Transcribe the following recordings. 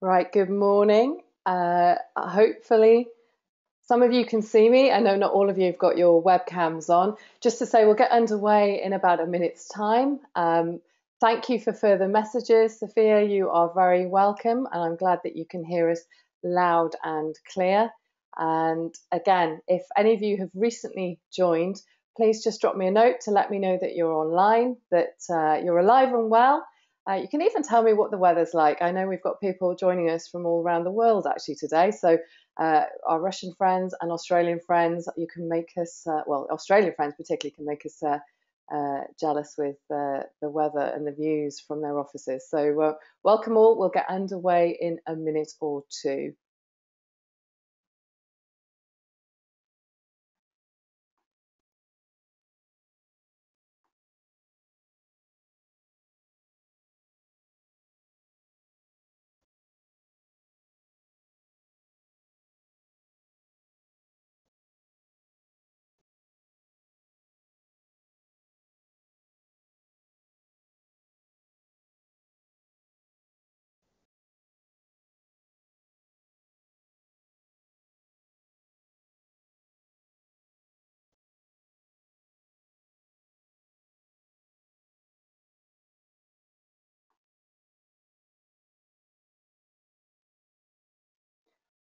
Right, good morning. Hopefully, some of you can see me. I know not all of you have got your webcams on. Just to say, we'll get underway in about a minute's time. Thank you for further messages. Sophia, you are very welcome, and I'm glad that you can hear us loud and clear. And again, if any of you have recently joined, please just drop me a note to let me know that you're online, that you're alive and well. You can even tell me what the weather's like. I know we've got people joining us from all around the world actually today. So our Russian friends and Australian friends, you can make us, well, Australian friends particularly can make us jealous with the weather and the views from their offices. So welcome all. We'll get underway in a minute or two.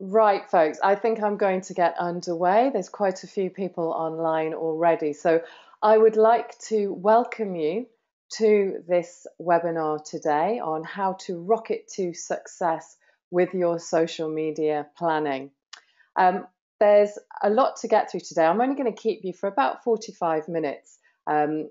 Right, folks, I think I'm going to get underway. There's quite a few people online already. So I would like to welcome you to this webinar today on how to rocket to success with your social media planning. Um, there's a lot to get through today. I'm only going to keep you for about 45 minutes and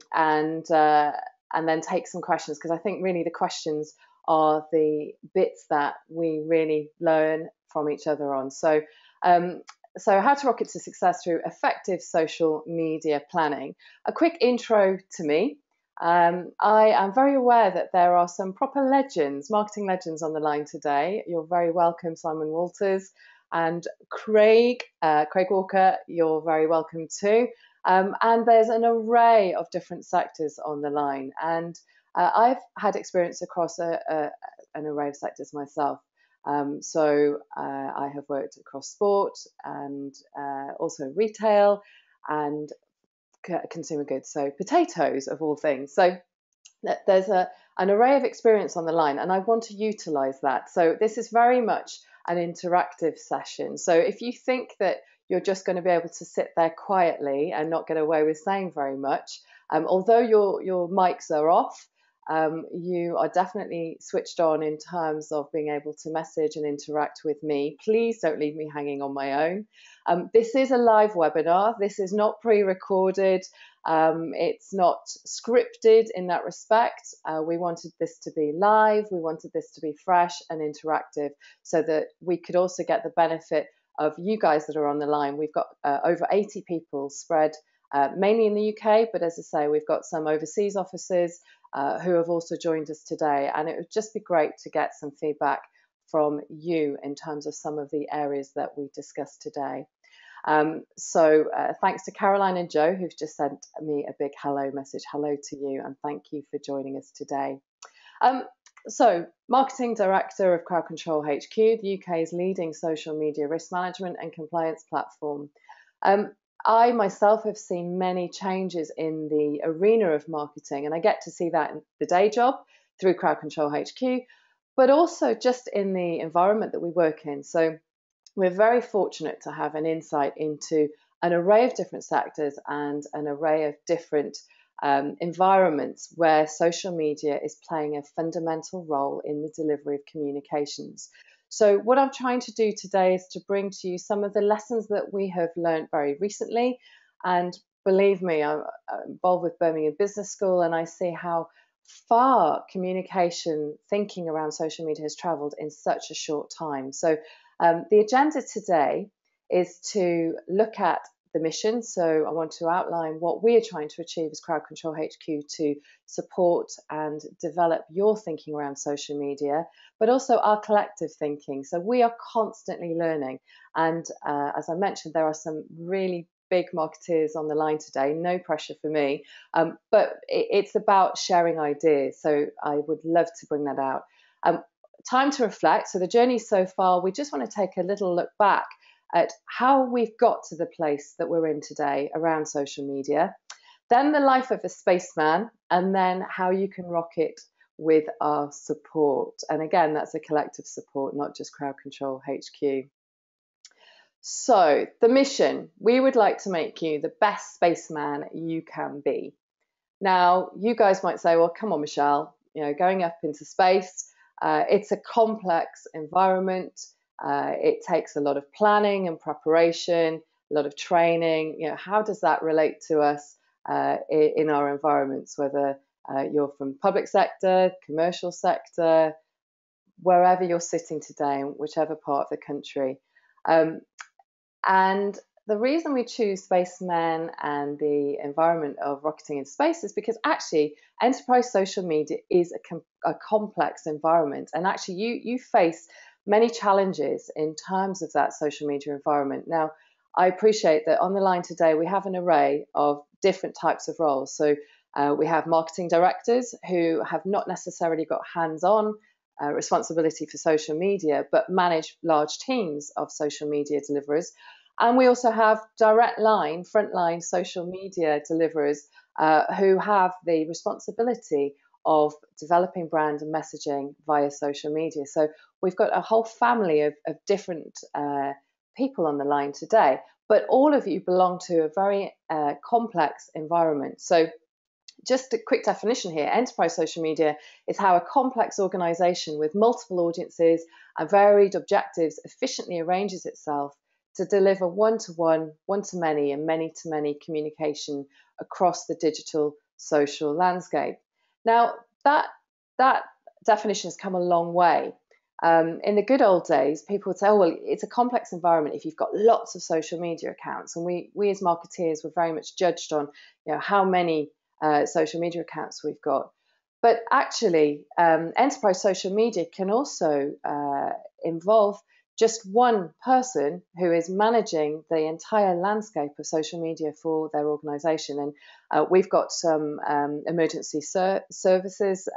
then take some questions, because I think really the questions are the bits that we really learn from each other on. So how to rocket to success through effective social media planning. A quick intro to me. I am very aware that there are some proper legends, marketing legends on the line today. You're very welcome, Simon Walters. And Craig Walker, you're very welcome too. And there's an array of different sectors on the line. And I've had experience across an array of sectors myself. I have worked across sport and also retail and consumer goods, so potatoes of all things. So there's an array of experience on the line, and I want to utilize that. So this is very much an interactive session. So if you think that you're just going to be able to sit there quietly and not get away with saying very much, although your mics are off, you are definitely switched on in terms of being able to message and interact with me. Please don't leave me hanging on my own. This is a live webinar. This is not pre-recorded. It's not scripted in that respect. We wanted this to be live. We wanted this to be fresh and interactive so that we could also get the benefit of you guys that are on the line. We've got over 80 people spread mainly in the UK, but as I say, we've got some overseas offices who have also joined us today. And it would just be great to get some feedback from you in terms of some of the areas that we discussed today. Thanks to Caroline and Joe, who've just sent me a big hello message. Hello to you, and thank you for joining us today. Marketing Director of CrowdControlHQ, the UK's leading social media risk management and compliance platform. I myself have seen many changes in the arena of marketing, and I get to see that in the day job through CrowdControlHQ, but also just in the environment that we work in. So we're very fortunate to have an insight into an array of different sectors and an array of different environments where social media is playing a fundamental role in the delivery of communications. So what I'm trying to do today is to bring to you some of the lessons that we have learned very recently. And believe me, I'm involved with Birmingham Business School, and I see how far communication thinking around social media has traveled in such a short time. So the agenda today is to look at the mission. So I want to outline what we are trying to achieve as CrowdControlHQ to support and develop your thinking around social media, but also our collective thinking. So we are constantly learning. And as I mentioned, there are some really big marketeers on the line today, no pressure for me, but it's about sharing ideas. So I would love to bring that out. time to reflect. So the journey so far, we just want to take a little look back at how we've got to the place that we're in today around social media, then the life of a spaceman, and then how you can rock it with our support. And again, that's a collective support, not just CrowdControlHQ. So the mission, we would like to make you the best spaceman you can be. Now, you guys might say, well, come on, Michelle, going up into space, it's a complex environment. It takes a lot of planning and preparation, a lot of training. How does that relate to us in our environments, whether you're from public sector, commercial sector, wherever you're sitting today, in whichever part of the country. And the reason we choose spacemen and the environment of rocketing in space is because actually enterprise social media is a complex environment. And actually you face many challenges in terms of that social media environment. Now, I appreciate that on the line today, we have an array of different types of roles. So we have marketing directors who have not necessarily got hands-on responsibility for social media, but manage large teams of social media deliverers. And we also have direct line, frontline social media deliverers who have the responsibility of developing brand and messaging via social media. So we've got a whole family of different people on the line today, but all of you belong to a very complex environment. So just a quick definition here, enterprise social media is how a complex organization with multiple audiences and varied objectives efficiently arranges itself to deliver one-to-one, one-to-many, and many-to-many communication across the digital social landscape. Now, that definition has come a long way. In the good old days, people would say, oh, well, it's a complex environment if you've got lots of social media accounts. And we as marketeers were very much judged on how many social media accounts we've got. But actually, enterprise social media can also involve just one person who is managing the entire landscape of social media for their organization. And we've got some emergency services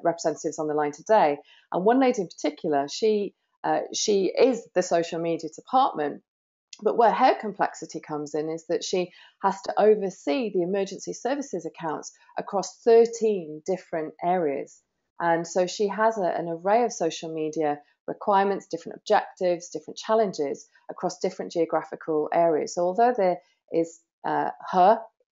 representatives on the line today. And one lady in particular, she is the social media department. But where her complexity comes in is that she has to oversee the emergency services accounts across 13 different areas. And so she has an array of social media requirements, different objectives, different challenges across different geographical areas. So although there is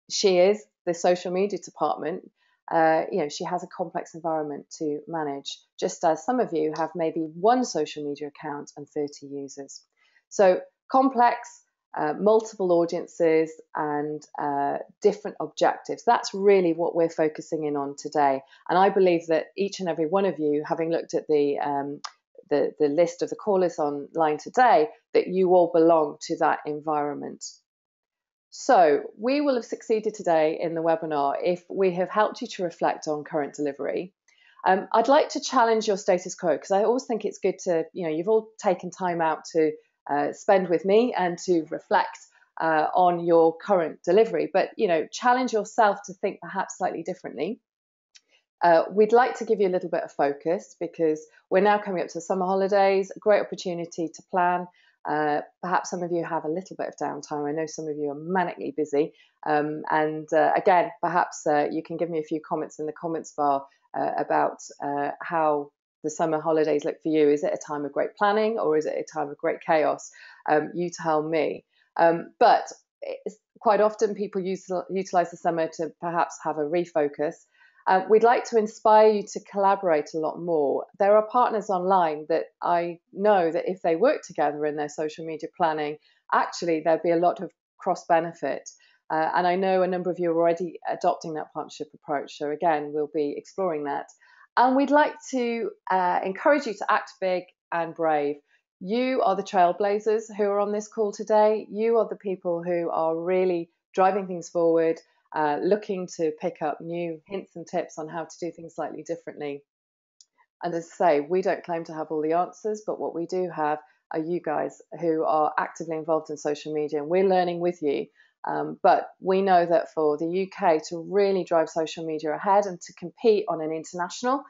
she is the social media department, she has a complex environment to manage, just as some of you have maybe one social media account and 30 users. So complex, multiple audiences and different objectives. That's really what we're focusing in on today. And I believe that each and every one of you, having looked at the list of the callers online today, that you all belong to that environment. So we will have succeeded today in the webinar if we have helped you to reflect on current delivery. I'd like to challenge your status quo, because I always think it's good to, you've all taken time out to spend with me and to reflect on your current delivery, but challenge yourself to think perhaps slightly differently. We'd like to give you a little bit of focus because we're now coming up to the summer holidays, a great opportunity to plan. Perhaps some of you have a little bit of downtime. I know some of you are manically busy. Again, perhaps you can give me a few comments in the comments bar about how the summer holidays look for you. Is it a time of great planning or is it a time of great chaos? You tell me. But quite often people utilize the summer to perhaps have a refocus. We'd like to inspire you to collaborate a lot more. There are partners online that I know that if they work together in their social media planning, actually there'd be a lot of cross benefit. And I know a number of you are already adopting that partnership approach. So again, we'll be exploring that. And we'd like to encourage you to act big and brave. You are the trailblazers who are on this call today. You are the people who are really driving things forward, looking to pick up new hints and tips on how to do things slightly differently. And as I say, we don't claim to have all the answers, but what we do have are you guys who are actively involved in social media, and we're learning with you. But we know that for the UK to really drive social media ahead and to compete on an international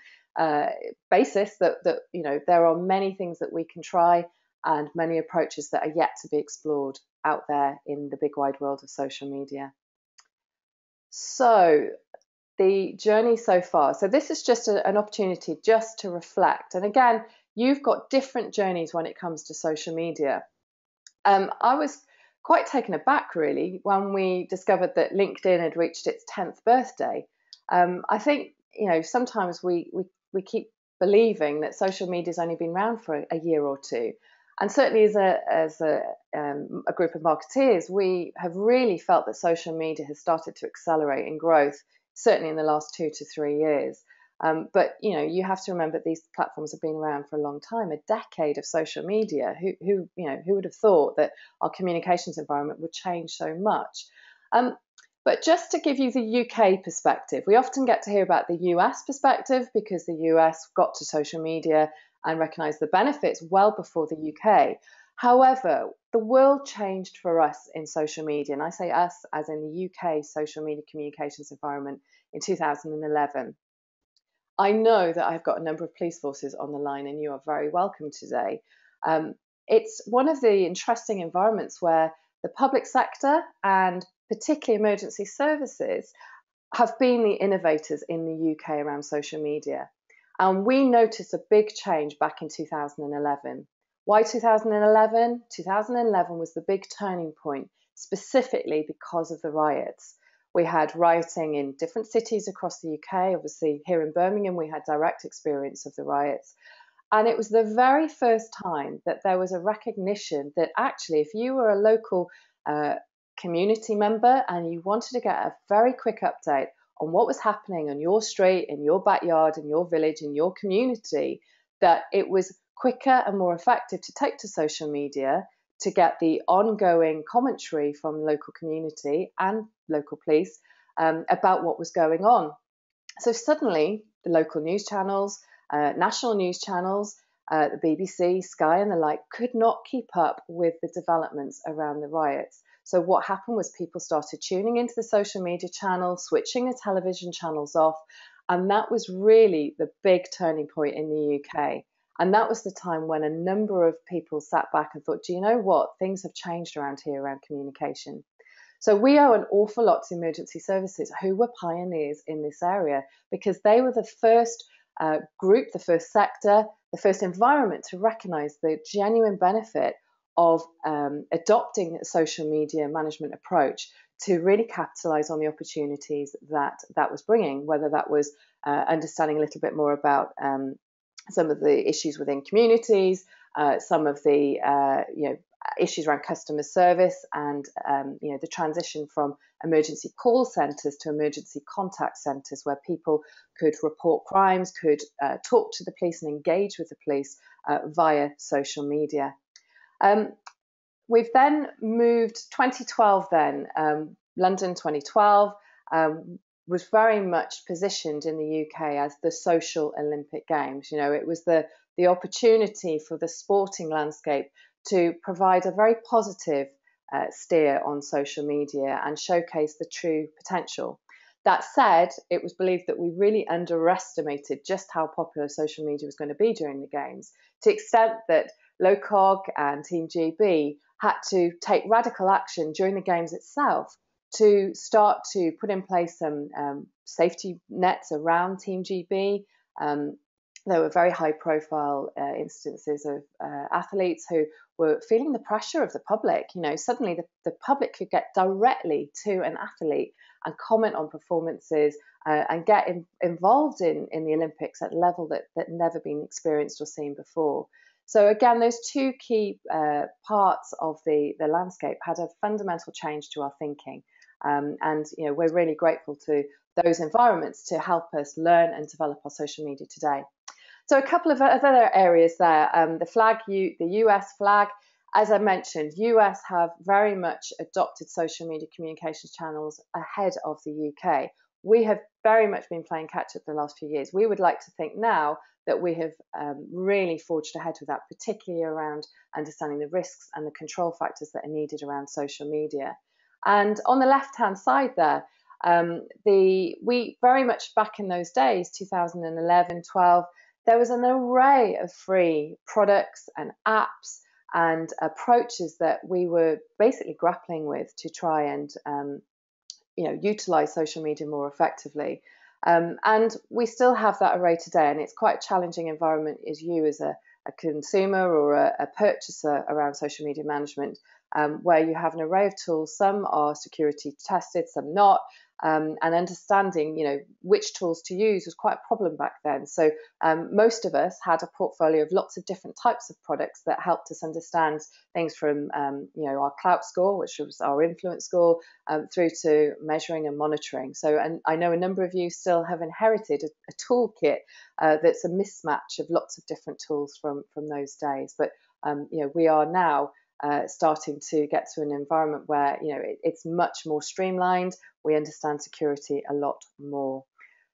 basis that there are many things that we can try and many approaches that are yet to be explored out there in the big wide world of social media. So the journey so far. So this is just an opportunity just to reflect. And again, you've got different journeys when it comes to social media. I was quite taken aback, really, when we discovered that LinkedIn had reached its 10th birthday. I think, sometimes we keep believing that social media's only been around for a year or two. And certainly as a group of marketeers, we have really felt that social media has started to accelerate in growth, certainly in the last 2 to 3 years. But you have to remember these platforms have been around for a long time, a decade of social media. Who would have thought that our communications environment would change so much? But just to give you the UK perspective, we often get to hear about the US perspective because the US got to social media and recognised the benefits well before the UK. However, the world changed for us in social media, and I say us as in the UK social media communications environment in 2011. I know that I've got a number of police forces on the line, and you are very welcome today. It's one of the interesting environments where the public sector and particularly emergency services have been the innovators in the UK around social media. And we noticed a big change back in 2011. Why 2011? 2011 was the big turning point, specifically because of the riots. We had rioting in different cities across the UK. Obviously, here in Birmingham, we had direct experience of the riots. And it was the very first time that there was a recognition that actually, if you were a local community member and you wanted to get a very quick update on what was happening on your street, in your backyard, in your village, in your community, that it was quicker and more effective to take to social media to get the ongoing commentary from the local community and local police about what was going on. So suddenly, the local news channels, national news channels, the BBC, Sky and the like could not keep up with the developments around the riots. So what happened was people started tuning into the social media channels, switching the television channels off, and that was really the big turning point in the UK. And that was the time when a number of people sat back and thought, do you know what? Things have changed around here around communication. So we owe an awful lot to emergency services who were pioneers in this area because they were the first group, the first sector, the first environment to recognise the genuine benefit of adopting a social media management approach to really capitalise on the opportunities that was bringing, whether that was understanding a little bit more about some of the issues within communities, some of the issues around customer service, and the transition from emergency call centres to emergency contact centres, where people could report crimes, could talk to the police and engage with the police via social media. We've then moved 2012 then, London 2012 was very much positioned in the UK as the social Olympic Games. It was the opportunity for the sporting landscape to provide a very positive steer on social media and showcase the true potential. That said, it was believed that we really underestimated just how popular social media was going to be during the Games, to the extent that LOCOG and Team GB had to take radical action during the Games itself to start to put in place some safety nets around Team GB. There were very high-profile instances of athletes who were feeling the pressure of the public. Suddenly the public could get directly to an athlete and comment on performances and get involved in the Olympics at a level that never been experienced or seen before. So again, those two key parts of the landscape had a fundamental change to our thinking. And we're really grateful to those environments to help us learn and develop our social media today. So a couple of other areas there, the US flag, as I mentioned, US have very much adopted social media communications channels ahead of the UK. We have very much been playing catch up the last few years. We would like to think now that we have really forged ahead with that, particularly around understanding the risks and the control factors that are needed around social media. And on the left-hand side there, We very much back in those days, 2011, 12, there was an array of free products and apps and approaches that we were basically grappling with to try and utilize social media more effectively. And we still have that array today, and it's quite a challenging environment as you as a consumer or a purchaser around social media management, where you have an array of tools. Some are security tested, some not. And understanding, which tools to use was quite a problem back then. So most of us had a portfolio of lots of different types of products that helped us understand things from, our clout score, which was our influence score, through to measuring and monitoring. So, and I know a number of you still have inherited a toolkit that's a mismatch of lots of different tools from those days. But, we are now starting to get to an environment where it's much more streamlined. We understand security a lot more.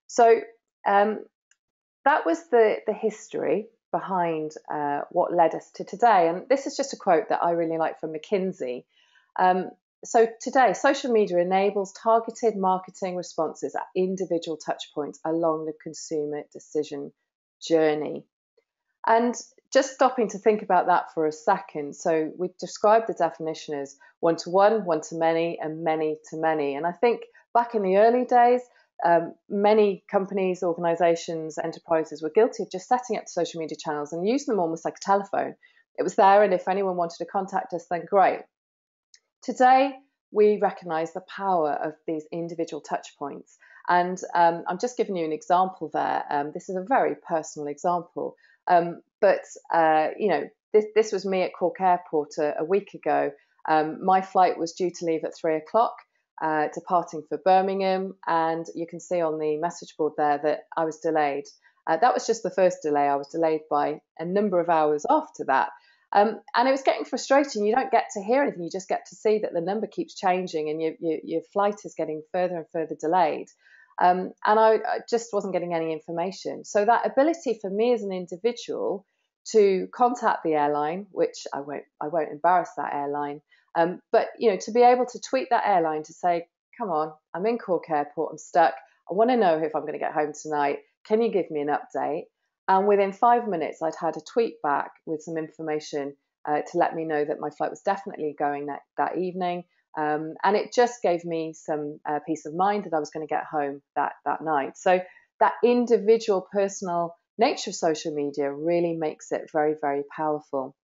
So that was the history behind what led us to today. And this is just a quote that I really like from McKinsey. So today, social media enables targeted marketing responses at individual touchpoints along the consumer decision journey. And just stopping to think about that for a second. So we described the definition as one-to-one, one-to-many, and many-to-many. And I think back in the early days, many companies, organizations, enterprises were guilty of just setting up social media channels and using them almost like a telephone. It was there, and if anyone wanted to contact us, then great. Today, we recognize the power of these individual touch points. And I'm just giving you an example there. This is a very personal example. But this was me at Cork Airport a week ago. My flight was due to leave at 3 o'clock, departing for Birmingham, and you can see on the message board there that I was delayed. That was just the first delay. I was delayed by a number of hours after that. And it was getting frustrating. You don't get to hear anything. You just get to see that the number keeps changing and your flight is getting further and further delayed. And I just wasn't getting any information. So that ability for me as an individual to contact the airline, which I won't embarrass that airline, but to be able to tweet that airline to say, come on, I'm in Cork Airport, I'm stuck. I want to know if I'm going to get home tonight. Can you give me an update? And within 5 minutes, I'd had a tweet back with some information to let me know that my flight was definitely going that evening. And it just gave me some peace of mind that I was going to get home that night. So that individual personal nature of social media really makes it very, very powerful.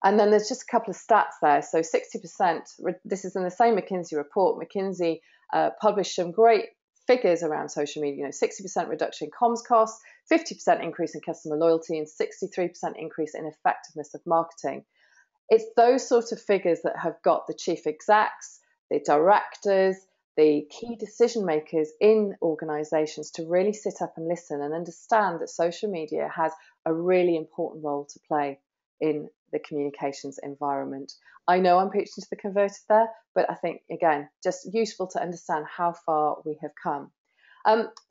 And then there's just a couple of stats there. So 60%, this is in the same McKinsey report. McKinsey published some great figures around social media, 60% reduction in comms costs, 50% increase in customer loyalty, and 63% increase in effectiveness of marketing. It's those sort of figures that have got the chief execs, the directors, the key decision makers in organizations to really sit up and listen and understand that social media has a really important role to play in the communications environment. I know I'm preaching to the converted there, but I think, again, just useful to understand how far we have come.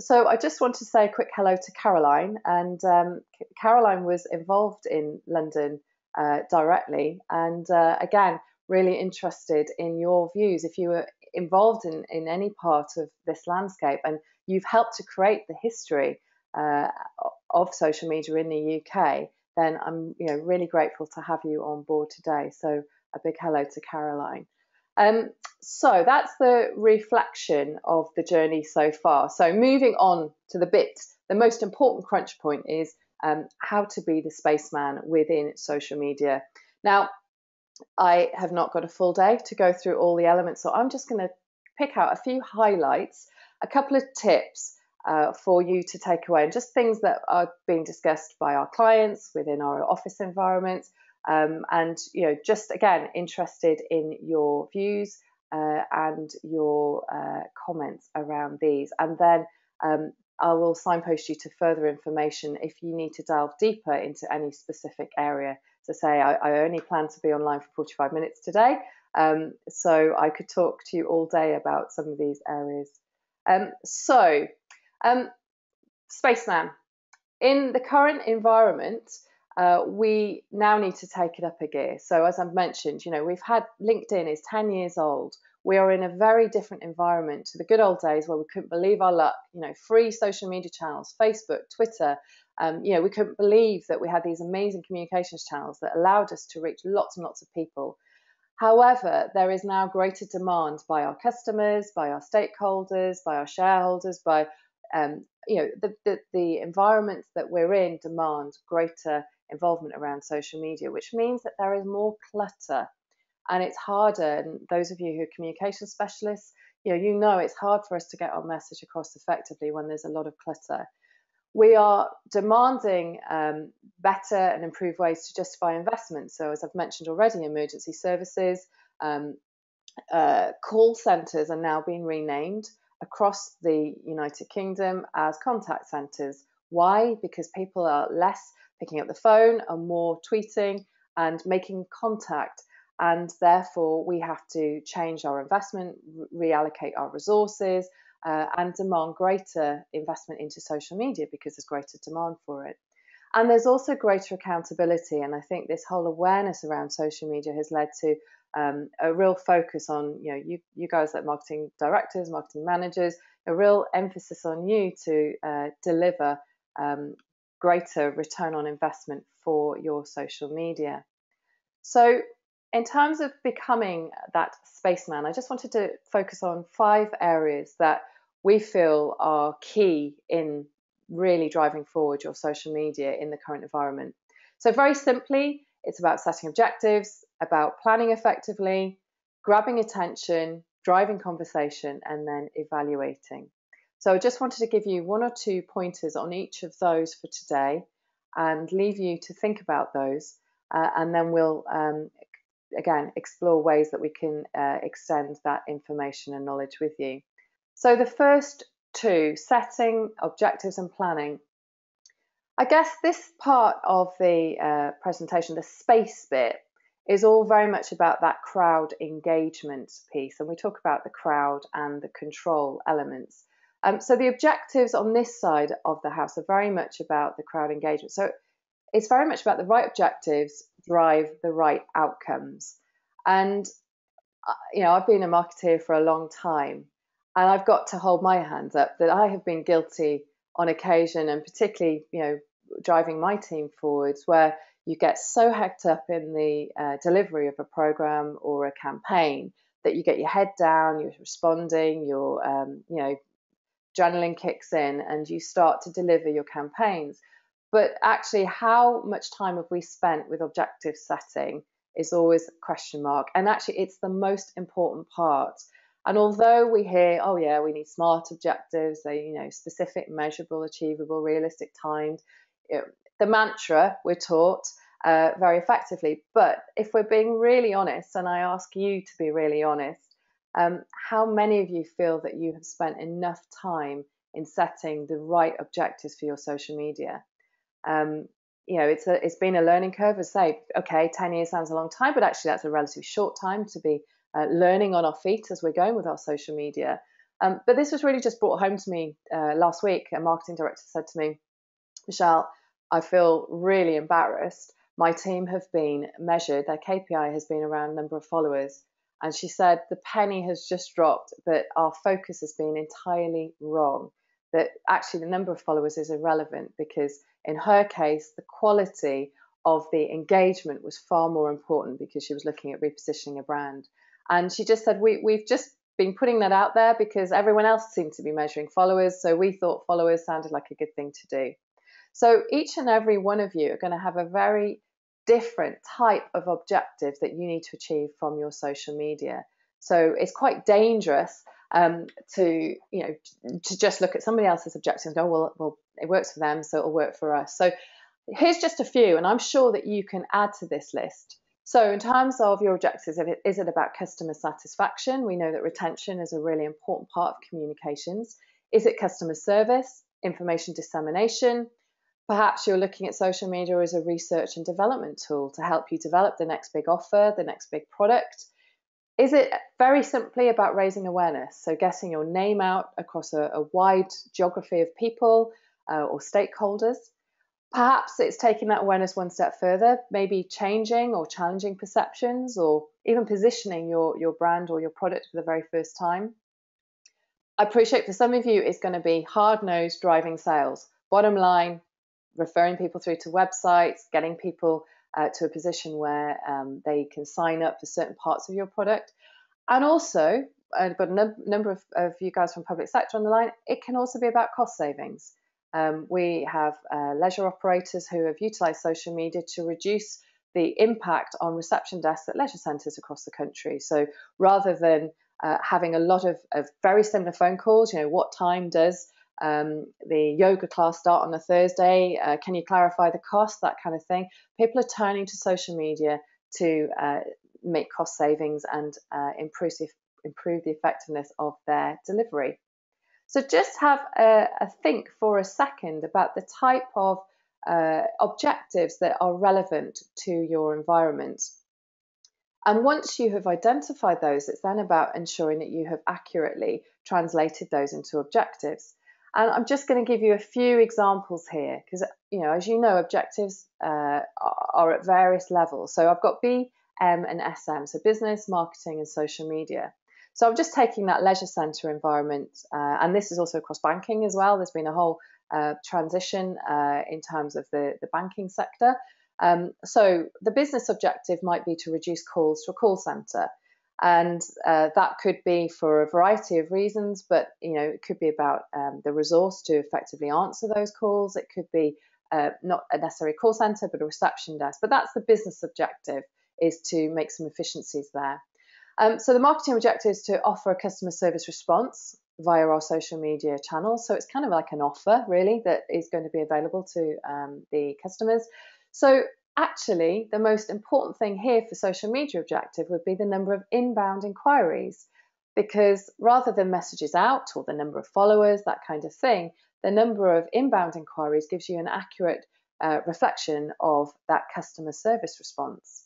So I just want to say a quick hello to Caroline. And Caroline was involved in London directly. And again, really interested in your views. If you were involved in any part of this landscape and you've helped to create the history of social media in the UK, then I'm really grateful to have you on board today. So a big hello to Caroline. So that's the reflection of the journey so far. So moving on to the most important crunch point is how to be the spaceman within social media. Now, I have not got a full day to go through all the elements, so I'm just going to pick out a few highlights, a couple of tips for you to take away, and just things that are being discussed by our clients within our office environments. And just again, interested in your views and your comments around these. And then I will signpost you to further information if you need to delve deeper into any specific area. To say, I only plan to be online for 45 minutes today, so I could talk to you all day about some of these areas. Spaceman. In the current environment, we now need to take it up a gear. So as I've mentioned, we've had LinkedIn is 10 years old. we are in a very different environment to the good old days where we couldn't believe our luck. Free social media channels, Facebook, Twitter. We couldn't believe that we had these amazing communications channels that allowed us to reach lots and lots of people. However, there is now greater demand by our customers, by our stakeholders, by our shareholders, by the environments that we're in demand greater involvement around social media, which means that there is more clutter and it's harder. And those of you who are communication specialists, it's hard for us to get our message across effectively when there's a lot of clutter. We are demanding better and improved ways to justify investment. So as I've mentioned already, emergency services, call centres are now being renamed across the United Kingdom as contact centres. Why? Because people are less picking up the phone and more tweeting and making contact. And therefore, we have to change our investment, reallocate our resources, and demand greater investment into social media because there's greater demand for it. And there's also greater accountability. And I think this whole awareness around social media has led to a real focus on, you guys like marketing directors, marketing managers, a real emphasis on you to deliver greater return on investment for your social media. So in terms of becoming that spaceman, I just wanted to focus on 5 areas that we feel are key in really driving forward your social media in the current environment. So very simply, it's about setting objectives, about planning effectively, grabbing attention, driving conversation, and then evaluating. So I just wanted to give you 1 or 2 pointers on each of those for today and leave you to think about those. And then we'll, again, explore ways that we can extend that information and knowledge with you. So the first 2, setting objectives and planning. I guess this part of the presentation, the space bit, is all very much about that crowd engagement piece. And we talk about the crowd and the control elements. So the objectives on this side of the house are very much about the crowd engagement. So it's very much about the right objectives drive the right outcomes. And, I've been a marketeer for a long time, and I've got to hold my hands up that I have been guilty on occasion, and particularly, driving my team forwards, where you get so hacked up in the delivery of a program or a campaign that you get your head down, you're responding, your adrenaline kicks in, and you start to deliver your campaigns. But actually, how much time have we spent with objective setting is always a question mark. And actually, it's the most important part. And although we hear, oh yeah, we need SMART objectives, they, specific, measurable, achievable, realistic, timed, the mantra we're taught very effectively. But if we're being really honest, and I ask you to be really honest, how many of you feel that you have spent enough time in setting the right objectives for your social media? It's been a learning curve. As I say, okay, 10 years sounds a long time, but actually that's a relatively short time to be learning on our feet as we're going with our social media. But this was really just brought home to me last week. A marketing director said to me, Michelle, I feel really embarrassed. My team have been measured. Their KPI has been around number of followers. And she said, the penny has just dropped, that our focus has been entirely wrong, that actually the number of followers is irrelevant, because in her case, the quality of the engagement was far more important, because she was looking at repositioning a brand. And she just said, we've just been putting that out there because everyone else seemed to be measuring followers. So we thought followers sounded like a good thing to do. So each and every one of you are going to have a very different type of objective that you need to achieve from your social media. So it's quite dangerous to just look at somebody else's objectives and go, well, it works for them, so it'll work for us. So here's just a few, and I'm sure that you can add to this list. So in terms of your objectives, is it about customer satisfaction? We know that retention is a really important part of communications. Is it customer service, information dissemination? Perhaps you're looking at social media as a research and development tool to help you develop the next big offer, the next big product. Is it very simply about raising awareness? So getting your name out across a wide geography of people or stakeholders. Perhaps it's taking that awareness one step further, maybe changing or challenging perceptions, or even positioning your brand or your product for the very first time. I appreciate for some of you it's going to be hard-nosed driving sales, bottom line, referring people through to websites, getting people to a position where they can sign up for certain parts of your product. And also, I've got a number of you guys from public sector on the line, it can also be about cost savings. We have leisure operators who have utilised social media to reduce the impact on reception desks at leisure centres across the country. So rather than having a lot of very similar phone calls, what time does the yoga class start on a Thursday? Can you clarify the cost? That kind of thing. People are turning to social media to make cost savings and improve the effectiveness of their delivery. So just have a think for a second about the type of objectives that are relevant to your environment. And once you have identified those, it's then about ensuring that you have accurately translated those into objectives. And I'm just going to give you a few examples here because, as you know, objectives are at various levels. So I've got B, M, and SM, so business, marketing, and social media. So I'm just taking that leisure centre environment, and this is also across banking as well. There's been a whole transition in terms of the banking sector. So the business objective might be to reduce calls to a call centre. And that could be for a variety of reasons, but it could be about the resource to effectively answer those calls. It could be not a necessary call centre, but a reception desk. But that's the business objective, is to make some efficiencies there. So the marketing objective is to offer a customer service response via our social media channels. So it's kind of like an offer, really, that is going to be available to the customers. So actually, the most important thing here for social media objective would be the number of inbound inquiries, because rather than messages out or the number of followers, that kind of thing, the number of inbound inquiries gives you an accurate reflection of that customer service response.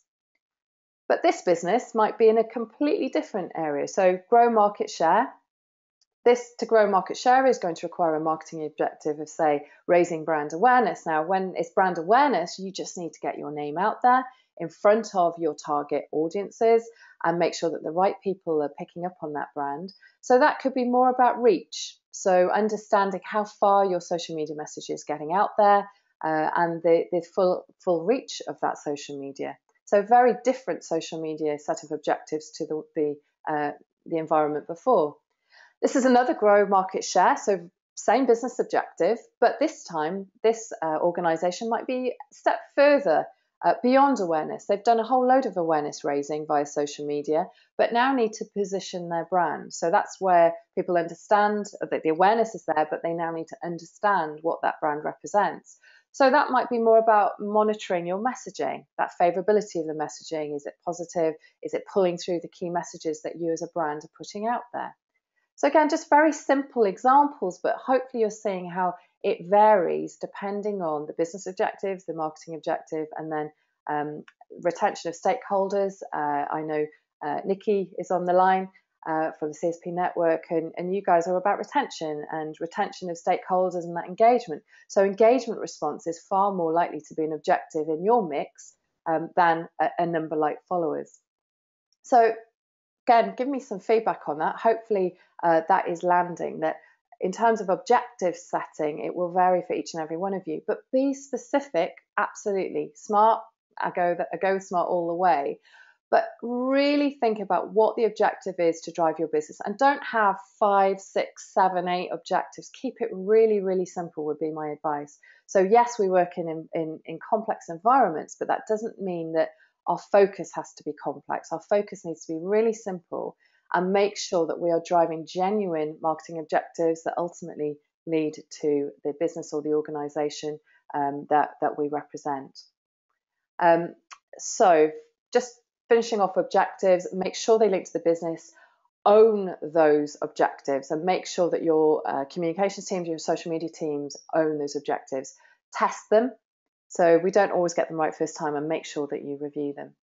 But this business might be in a completely different area. So grow market share. To grow market share is going to require a marketing objective of, say, raising brand awareness. Now, when it's brand awareness, you just need to get your name out there in front of your target audiences and make sure that the right people are picking up on that brand. So that could be more about reach. So understanding how far your social media message is getting out there and the full reach of that social media. So very different social media set of objectives to the environment before. This is another grow market share, so same business objective, but this time this organisation might be a step further beyond awareness. They've done a whole load of awareness raising via social media, but now need to position their brand. So that's where people understand that the awareness is there, but they now need to understand what that brand represents. So that might be more about monitoring your messaging, that favourability of the messaging. Is it positive? Is it pulling through the key messages that you as a brand are putting out there? So again, just very simple examples, but hopefully you're seeing how it varies depending on the business objectives, the marketing objective, and then retention of stakeholders. I know Nikki is on the line from the CSP network, and you guys are about retention of stakeholders and that engagement. So engagement response is far more likely to be an objective in your mix than a number like followers. So again, give me some feedback on that. Hopefully that is landing, that in terms of objective setting, it will vary for each and every one of you, but be specific, absolutely. Smart, I go smart all the way, but really think about what the objective is to drive your business, and don't have 5, 6, 7, 8 objectives. Keep it really, really simple would be my advice. So yes, we work in complex environments, but that doesn't mean that our focus has to be complex. Our focus needs to be really simple and make sure that we are driving genuine marketing objectives that ultimately lead to the business or the organisation that we represent. So just finishing off objectives, make sure they link to the business, own those objectives, and make sure that your communications teams, your social media teams own those objectives. Test them. So we don't always get them right first time, and make sure that you review them.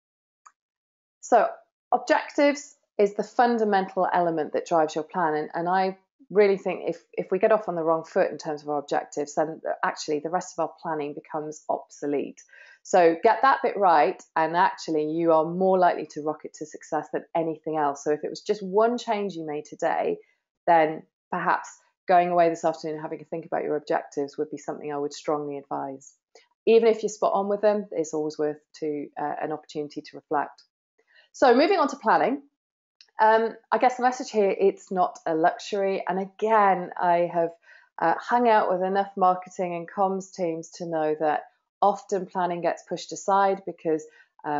So objectives is the fundamental element that drives your plan. And I really think if we get off on the wrong foot in terms of our objectives, then actually the rest of our planning becomes obsolete. So get that bit right, and actually you are more likely to rocket to success than anything else. So if it was just one change you made today, then perhaps going away this afternoon and having to think about your objectives would be something I would strongly advise. Even if you're spot on with them, it's always worth an opportunity to reflect. So moving on to planning. I guess the message here, it's not a luxury. And again, I have hung out with enough marketing and comms teams to know that often planning gets pushed aside because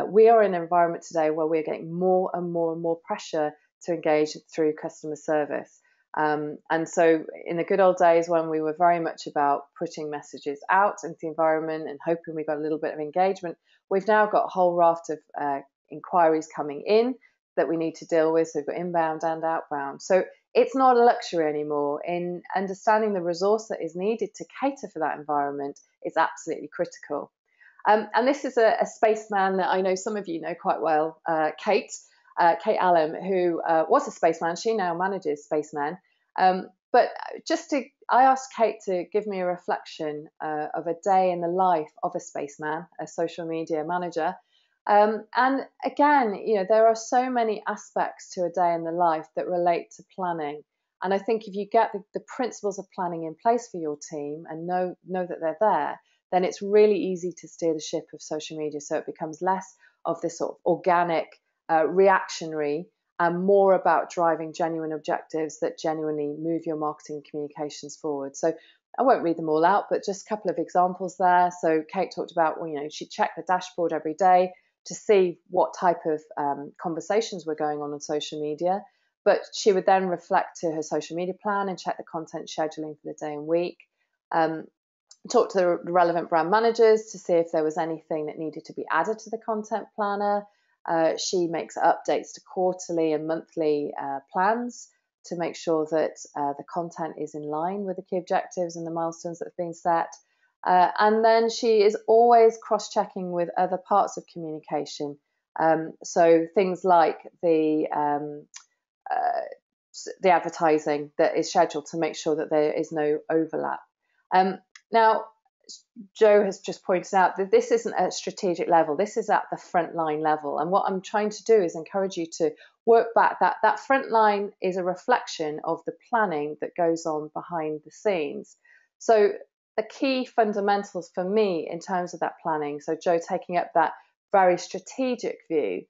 we are in an environment today where we're getting more and more and more pressure to engage through customer service. And so in the good old days when we were very much about putting messages out into the environment and hoping we got a little bit of engagement, we've now got a whole raft of inquiries coming in that we need to deal with. So we've got inbound and outbound. So it's not a luxury anymore. In understanding the resource that is needed to cater for that environment is absolutely critical. And this is a spaceman that I know some of you know quite well, Kate Allen, who was a spaceman. She now manages spacemen. But I asked Kate to give me a reflection of a day in the life of a spaceman, a social media manager. And again, there are so many aspects to a day in the life that relate to planning. And I think if you get the principles of planning in place for your team and know that they're there, then it's really easy to steer the ship of social media. So it becomes less of this sort of organic, reactionary, and more about driving genuine objectives that genuinely move your marketing communications forward. So I won't read them all out, but just a couple of examples there. So Kate talked about, she'd check the dashboard every day to see what type of conversations were going on social media. But she would then reflect to her social media plan and check the content scheduling for the day and week. Talk to the relevant brand managers to see if there was anything that needed to be added to the content planner. She makes updates to quarterly and monthly plans to make sure that the content is in line with the key objectives and the milestones that have been set. And then she is always cross-checking with other parts of communication. So things like the advertising that is scheduled to make sure that there is no overlap. Now, Joe has just pointed out that this isn't at strategic level. This is at the frontline level. And what I'm trying to do is encourage you to work back. That front line is a reflection of the planning that goes on behind the scenes. So the key fundamentals for me in terms of that planning, so Joe taking up that very strategic view,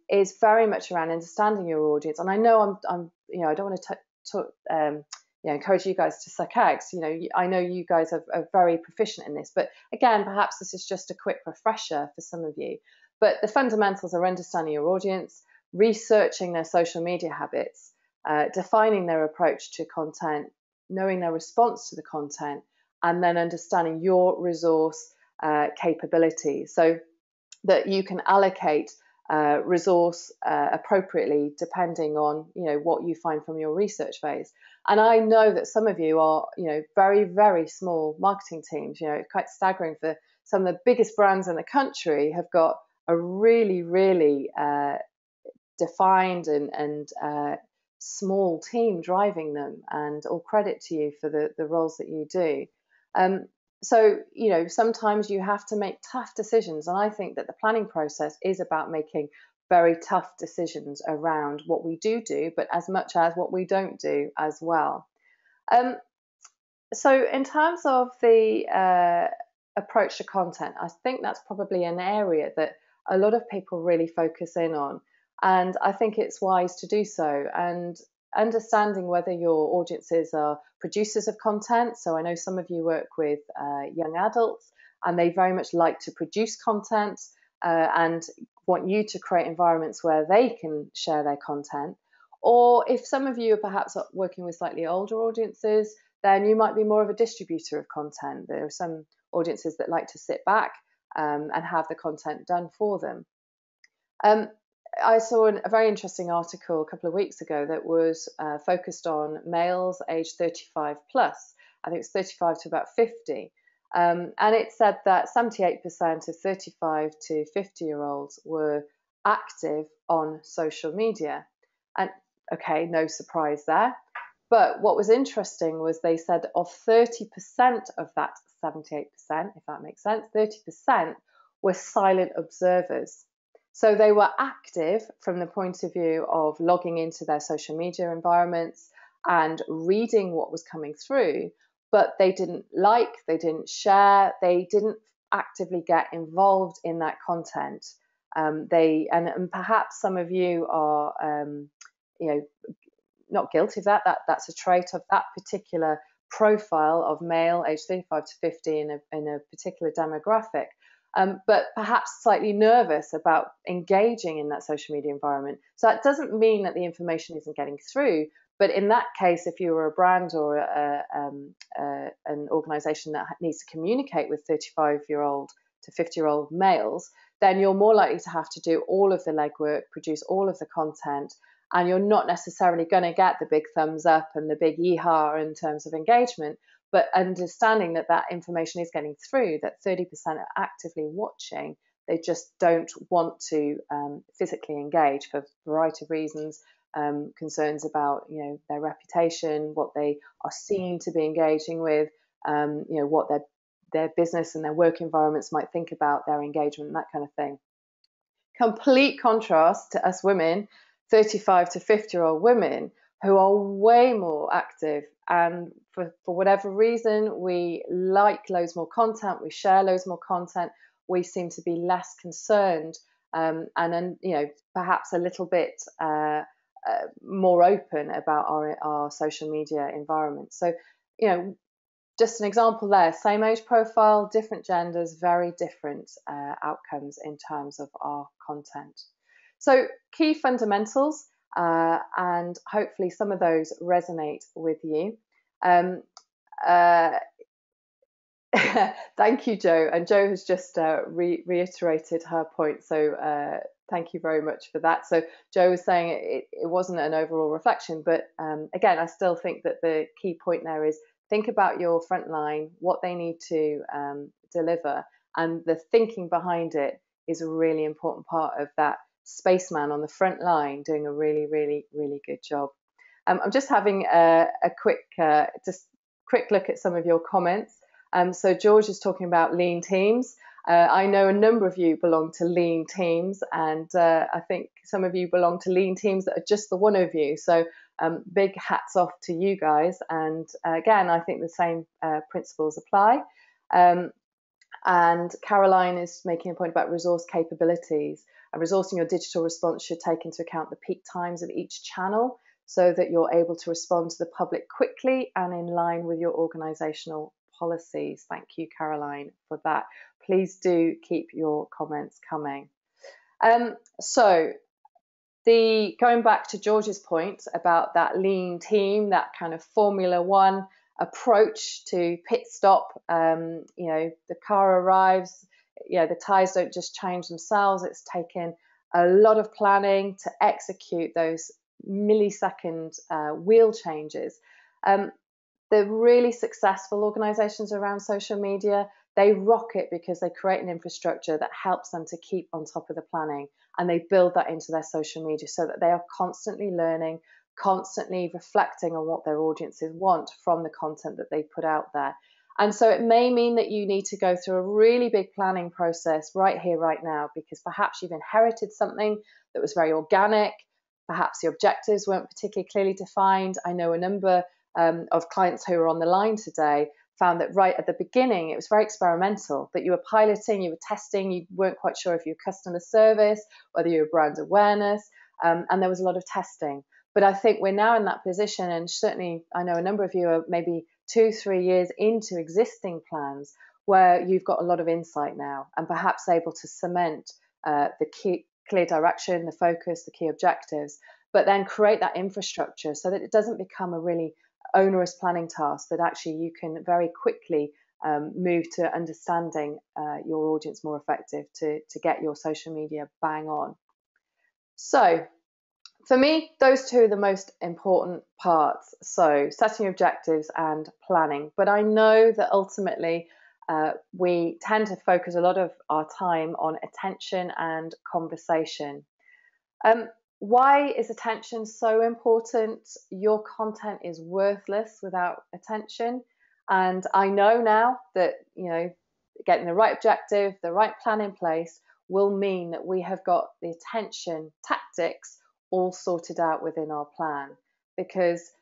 is very much around understanding your audience. And I know I don't want to encourage you guys to suck eggs. I know you guys are very proficient in this, but again, perhaps this is just a quick refresher for some of you. But the fundamentals are understanding your audience, researching their social media habits, defining their approach to content, knowing their response to the content, and then understanding your resource capabilities so that you can allocate resource appropriately depending on what you find from your research phase. And I know that some of you are very, very small marketing teams. It's quite staggering for some of the biggest brands in the country have got a really, really defined and small team driving them, and all credit to you for the roles that you do. So, sometimes you have to make tough decisions. And I think that the planning process is about making very tough decisions around what we do, but as much as what we don't do as well. So in terms of the approach to content, I think that's probably an area that a lot of people really focus in on. And I think it's wise to do so. And understanding whether your audiences are producers of content. So I know some of you work with young adults and they very much like to produce content and want you to create environments where they can share their content. Or if some of you are perhaps working with slightly older audiences, then you might be more of a distributor of content. There are some audiences that like to sit back and have the content done for them. I saw a very interesting article a couple of weeks ago that was focused on males aged 35 plus. I think it's 35 to about 50. And it said that 78% of 35 to 50-year-olds were active on social media. And okay, no surprise there. But what was interesting was they said of 30% of that 78%, if that makes sense, 30% were silent observers. So they were active from the point of view of logging into their social media environments and reading what was coming through, but they didn't like, they didn't share, they didn't actively get involved in that content. And perhaps some of you are, not guilty of that. That's a trait of that particular profile of male, age 35 to 50 in a particular demographic. But perhaps slightly nervous about engaging in that social media environment. So that doesn't mean that the information isn't getting through. But in that case, if you were a brand or an organization that needs to communicate with 35-year-old to 50-year-old males, then you're more likely to have to do all of the legwork, produce all of the content, and you're not necessarily going to get the big thumbs up and the big yee-haw in terms of engagement, but understanding that that information is getting through, that 30% are actively watching, they just don't want to physically engage for a variety of reasons, concerns about their reputation, what they are seen to be engaging with, what their business and their work environments might think about their engagement, that kind of thing. Complete contrast to us women, 35 to 50-year-old women, who are way more active, and for whatever reason, we like loads more content, we share loads more content, we seem to be less concerned, and then perhaps a little bit more open about our social media environment. So just an example there, same age profile, different genders, very different outcomes in terms of our content. So key fundamentals, and hopefully some of those resonate with you. Thank you, Jo. And Jo has just reiterated her point. So thank you very much for that. So Jo was saying it wasn't an overall reflection, but again, I still think that the key point there is think about your front line, what they need to deliver, and the thinking behind it is a really important part of that spaceman on the front line doing a really, really, really good job. I'm just having a quick look at some of your comments. So George is talking about lean teams. I know a number of you belong to lean teams, and I think some of you belong to lean teams that are just the one of you. So big hats off to you guys. And again, I think the same principles apply. And Caroline is making a point about resource capabilities. Resourcing your digital response should take into account the peak times of each channel so that you're able to respond to the public quickly and in line with your organisational policies. Thank you, Caroline, for that. Please do keep your comments coming. So going back to George's point about that lean team, that kind of Formula One approach to pit stop, the car arrives, the tyres don't just change themselves. It's taken a lot of planning to execute those millisecond wheel changes. The really successful organizations around social media, they rock it because they create an infrastructure that helps them to keep on top of the planning, and they build that into their social media so that they are constantly learning, constantly reflecting on what their audiences want from the content that they put out there. And so it may mean that you need to go through a really big planning process right here, right now, because perhaps you've inherited something that was very organic. Perhaps the objectives weren't particularly clearly defined. I know a number of clients who are on the line today found that right at the beginning, it was very experimental, that you were piloting, you were testing, you weren't quite sure if you were customer service, whether you were brand awareness, and there was a lot of testing. But I think we're now in that position, and certainly I know a number of you are maybe 2-3 years into existing plans where you've got a lot of insight now and perhaps able to cement the key clear direction, the focus, the key objectives, but then create that infrastructure so that it doesn't become a really onerous planning task, that actually you can very quickly move to understanding your audience more effective to get your social media bang on. So for me, those two are the most important parts. So setting objectives and planning. But I know that ultimately we tend to focus a lot of our time on attention and conversation. Why is attention so important? Your content is worthless without attention. And I know now that, getting the right objective, the right plan in place will mean that we have got the attention tactics all sorted out within our plan, because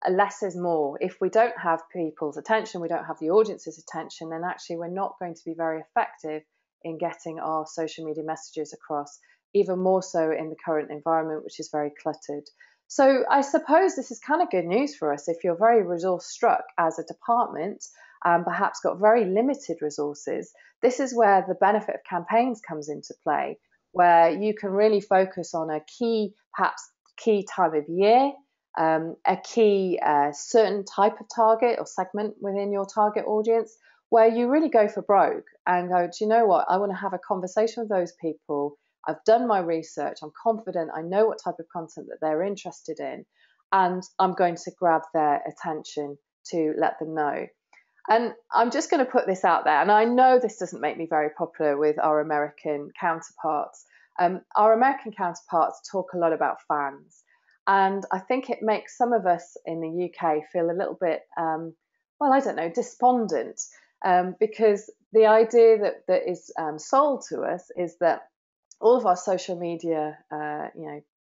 less is more. If we don't have people's attention, we don't have the audience's attention, then actually we're not going to be very effective in getting our social media messages across, even more so in the current environment, which is very cluttered. So I suppose this is kind of good news for us if you're very resource struck as a department and perhaps got very limited resources. This is where the benefit of campaigns comes into play, where you can really focus on a key, perhaps key time of year, a key certain type of target or segment within your target audience, where you really go for broke and go, do you know what, I want to have a conversation with those people. I've done my research, I'm confident, I know what type of content that they're interested in, and I'm going to grab their attention to let them know. And I'm just going to put this out there, and I know this doesn't make me very popular with our American counterparts. Our American counterparts talk a lot about fans, and I think it makes some of us in the UK feel a little bit, well, I don't know, despondent, because the idea that is sold to us is that all of our social media,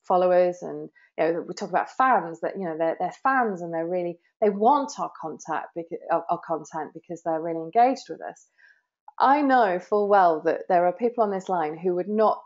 followers, and we talk about fans, that they're fans and they want our content because they're really engaged with us. I know full well that there are people on this line who would not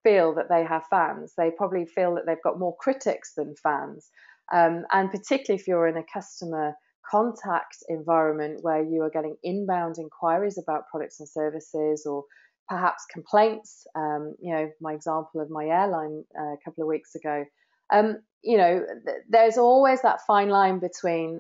feel that they have fans. They probably feel that they've got more critics than fans, and particularly if you're in a customer contact environment where you are getting inbound inquiries about products and services, or perhaps complaints. My example of my airline a couple of weeks ago. There's always that fine line between,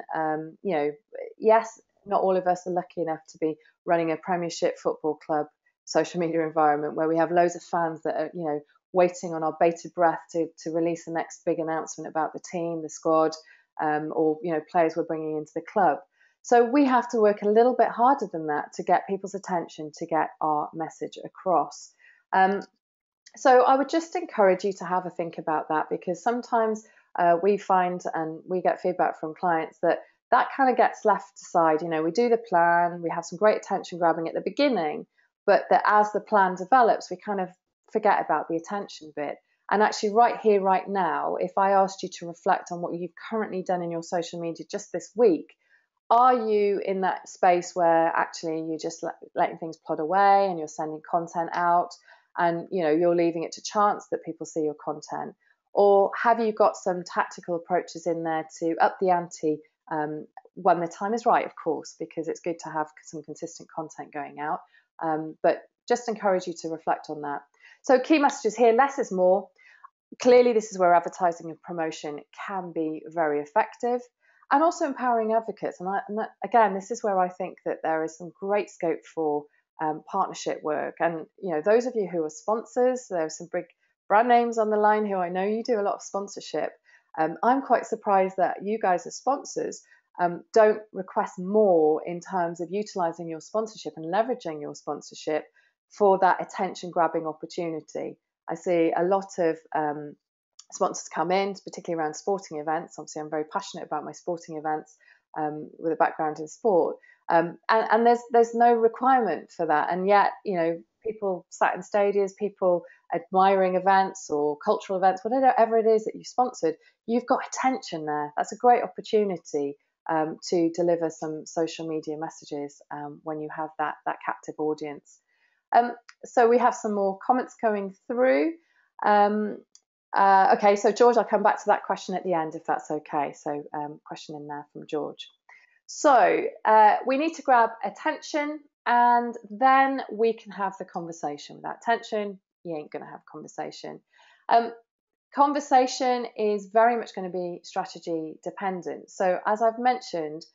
yes, not all of us are lucky enough to be running a Premiership football club social media environment where we have loads of fans that are, waiting on our bated breath to release the next big announcement about the team, the squad, or players we're bringing into the club. So we have to work a little bit harder than that to get people's attention, to get our message across. So I would just encourage you to have a think about that, because sometimes we find, and we get feedback from clients, that kind of gets left aside. We do the plan, we have some great attention grabbing at the beginning, but that as the plan develops, we kind of forget about the attention bit. And actually right here, right now, if I asked you to reflect on what you've currently done in your social media just this week, are you in that space where actually you're just letting things plod away and you're sending content out and you're leaving it to chance that people see your content? Or have you got some tactical approaches in there to up the ante when the time is right, of course, because it's good to have some consistent content going out. But just encourage you to reflect on that. So key messages here: less is more. Clearly, this is where advertising and promotion can be very effective. And also empowering advocates. And again, this is where I think that there is some great scope for partnership work. And those of you who are sponsors, there are some big brand names on the line who I know you do a lot of sponsorship. I'm quite surprised that you guys as sponsors don't request more in terms of utilising your sponsorship and leveraging your sponsorship for that attention-grabbing opportunity. I see a lot of sponsors come in, particularly around sporting events. Obviously, I'm very passionate about my sporting events with a background in sport. And there's no requirement for that. And yet, people sat in stadiums, people admiring events or cultural events, whatever it is that you've sponsored, you've got attention there. That's a great opportunity to deliver some social media messages when you have that captive audience. So we have some more comments coming through. Okay, so George, I'll come back to that question at the end if that's okay. So question in there from George. So we need to grab attention, and then we can have the conversation. Without attention, you ain't going to have conversation. Conversation is very much going to be strategy dependent. So as I've mentioned,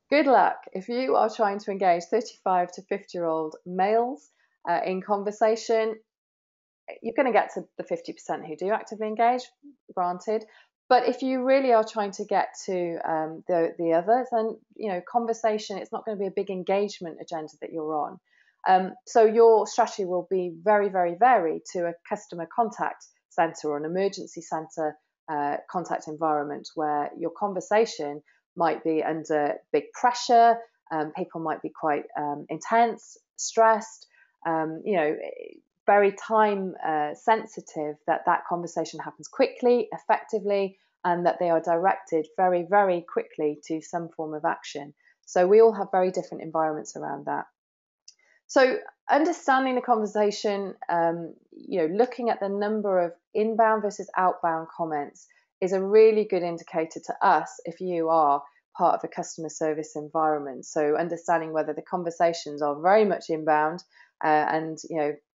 good luck if you are trying to engage 35 to 50-year-old males in conversation. You're going to get to the 50% who do actively engage, granted. But if you really are trying to get to the others, then conversation, it's not going to be a big engagement agenda that you're on. So your strategy will be very, very varied to a customer contact center or an emergency center contact environment where your conversation might be under big pressure. People might be quite intense, stressed, very time sensitive, that conversation happens quickly, effectively, and that they are directed very, very quickly to some form of action. So we all have very different environments around that. So understanding the conversation, looking at the number of inbound versus outbound comments is a really good indicator to us if you are part of a customer service environment. So understanding whether the conversations are very much inbound and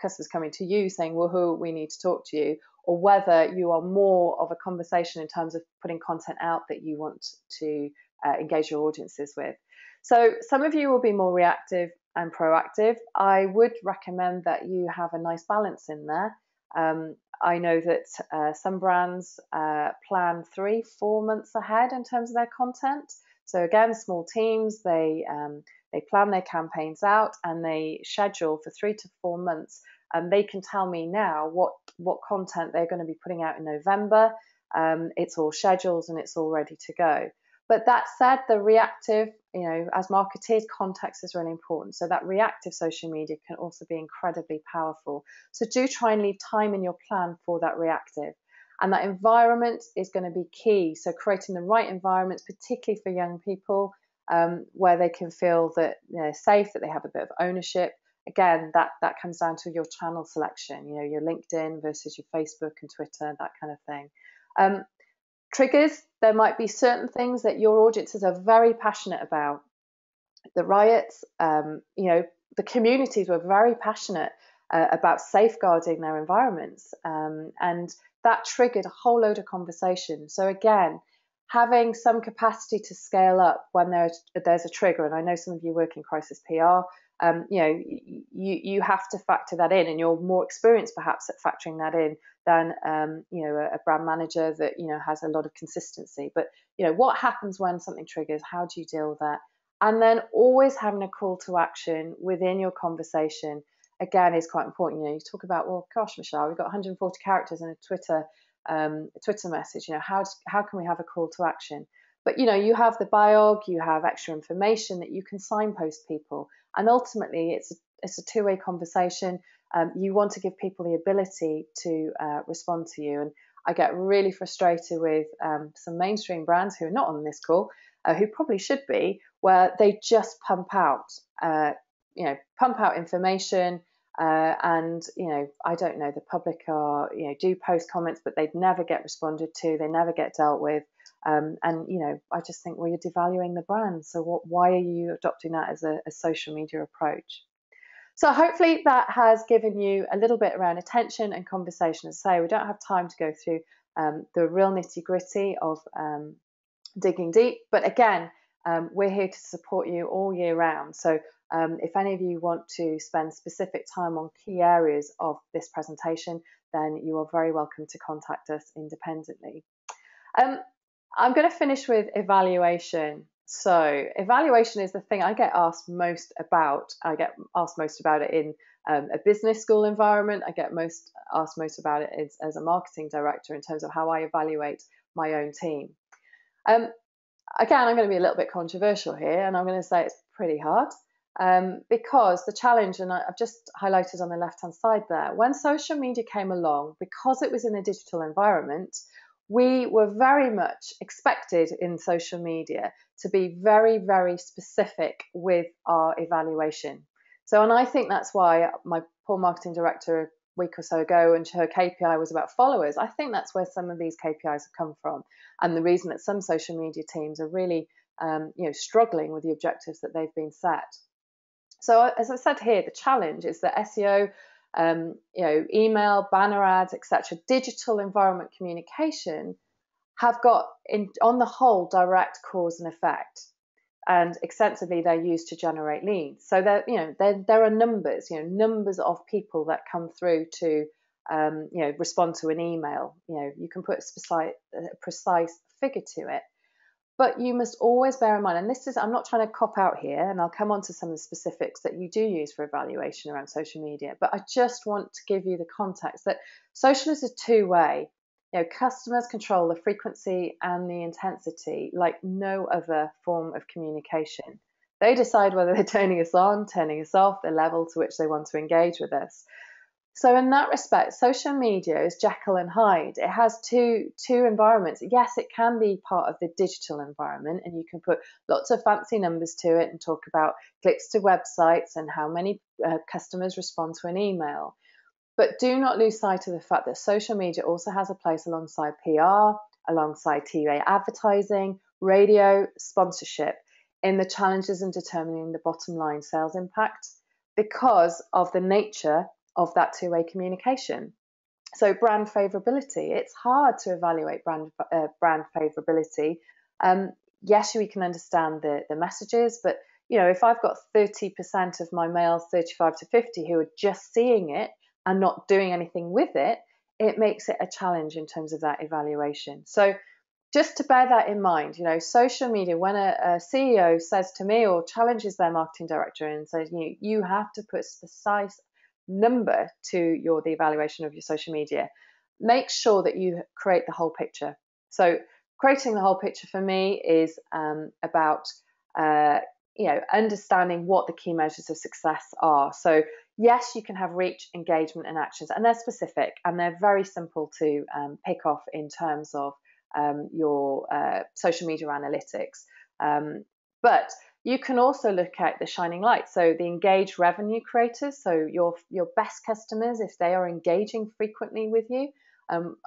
customers coming to you saying, woohoo, we need to talk to you, or whether you are more of a conversation in terms of putting content out that you want to engage your audiences with. So some of you will be more reactive and proactive. I would recommend that you have a nice balance in there. I know that some brands plan 3-4 months ahead in terms of their content. So again, small teams, they plan their campaigns out and they schedule for 3 to 4 months. And they can tell me now what content they're going to be putting out in November. It's all scheduled and it's all ready to go. But that said, the reactive, as marketers, context is really important. So that reactive social media can also be incredibly powerful. So do try and leave time in your plan for that reactive. And that environment is going to be key. So creating the right environments, particularly for young people, where they can feel that they're safe, that they have a bit of ownership. Again, that comes down to your channel selection, your LinkedIn versus your Facebook and Twitter, that kind of thing. Triggers, there might be certain things that your audiences are very passionate about. The riots, the communities were very passionate about safeguarding their environments, and that triggered a whole load of conversation. So again, having some capacity to scale up when there's a trigger, and I know some of you work in crisis PR, you have to factor that in, and you're more experienced perhaps at factoring that in than a brand manager that has a lot of consistency. But what happens when something triggers? How do you deal with that? And then always having a call to action within your conversation again is quite important. You talk about, well, gosh, Michelle, we've got 140 characters in a Twitter message. How can we have a call to action? But you have the biog, you have extra information that you can signpost people, and ultimately it's a two-way conversation. You want to give people the ability to respond to you. And I get really frustrated with some mainstream brands who are not on this call, who probably should be, where they just pump out information. And I don't know, the public are do post comments, but they'd never get responded to, they never get dealt with. And I just think, well, you're devaluing the brand. So why are you adopting that as a social media approach? So hopefully that has given you a little bit around attention and conversation. As I say, we don't have time to go through the real nitty-gritty of digging deep, but again, we're here to support you all year round. So if any of you want to spend specific time on key areas of this presentation, then you are very welcome to contact us independently. I'm going to finish with evaluation. So evaluation is the thing I get asked most about. I get asked most about it in a business school environment. I get asked most about it as a marketing director in terms of how I evaluate my own team. Again, I'm going to be a little bit controversial here, and I'm going to say it's pretty hard because the challenge, and I've just highlighted on the left-hand side there, when social media came along, because it was in a digital environment, we were very much expected in social media to be very, very specific with our evaluation. So, and I think that's why my poor marketing director a week or so ago, and her KPI was about followers. I think that's where some of these KPIs have come from, and the reason that some social media teams are really, struggling with the objectives that they've been set. So, as I said here, the challenge is that SEO, email, banner ads, etc., digital environment communication have got, on the whole, direct cause and effect, and extensively they're used to generate leads. So there are numbers, numbers of people that come through to, respond to an email. You can put a precise figure to it. But you must always bear in mind, and I'm not trying to cop out here, and I'll come on to some of the specifics that you do use for evaluation around social media, but I just want to give you the context that social is a two-way. Customers control the frequency and the intensity like no other form of communication. They decide whether they're turning us on, turning us off, the level to which they want to engage with us. So in that respect, social media is Jekyll and Hyde. It has two environments. Yes, it can be part of the digital environment, and you can put lots of fancy numbers to it and talk about clicks to websites and how many customers respond to an email. But do not lose sight of the fact that social media also has a place alongside PR, alongside TV advertising, radio, sponsorship, in the challenges in determining the bottom line sales impact because of the nature of that two-way communication. So brand favorability, it's hard to evaluate brand favorability. Yes, we can understand the messages, but if I've got 30% of my males 35 to 50 who are just seeing it and not doing anything with it, it makes it a challenge in terms of that evaluation. So just to bear that in mind, social media, when a CEO says to me or challenges their marketing director and says, you have to put a precise number to the evaluation of your social media, make sure that you create the whole picture. So creating the whole picture for me is about understanding what the key measures of success are. So yes, you can have reach, engagement, and actions, and they're specific and they're very simple to pick off in terms of your social media analytics. But you can also look at the shining light, so the engaged revenue creators, so your best customers, if they are engaging frequently with you.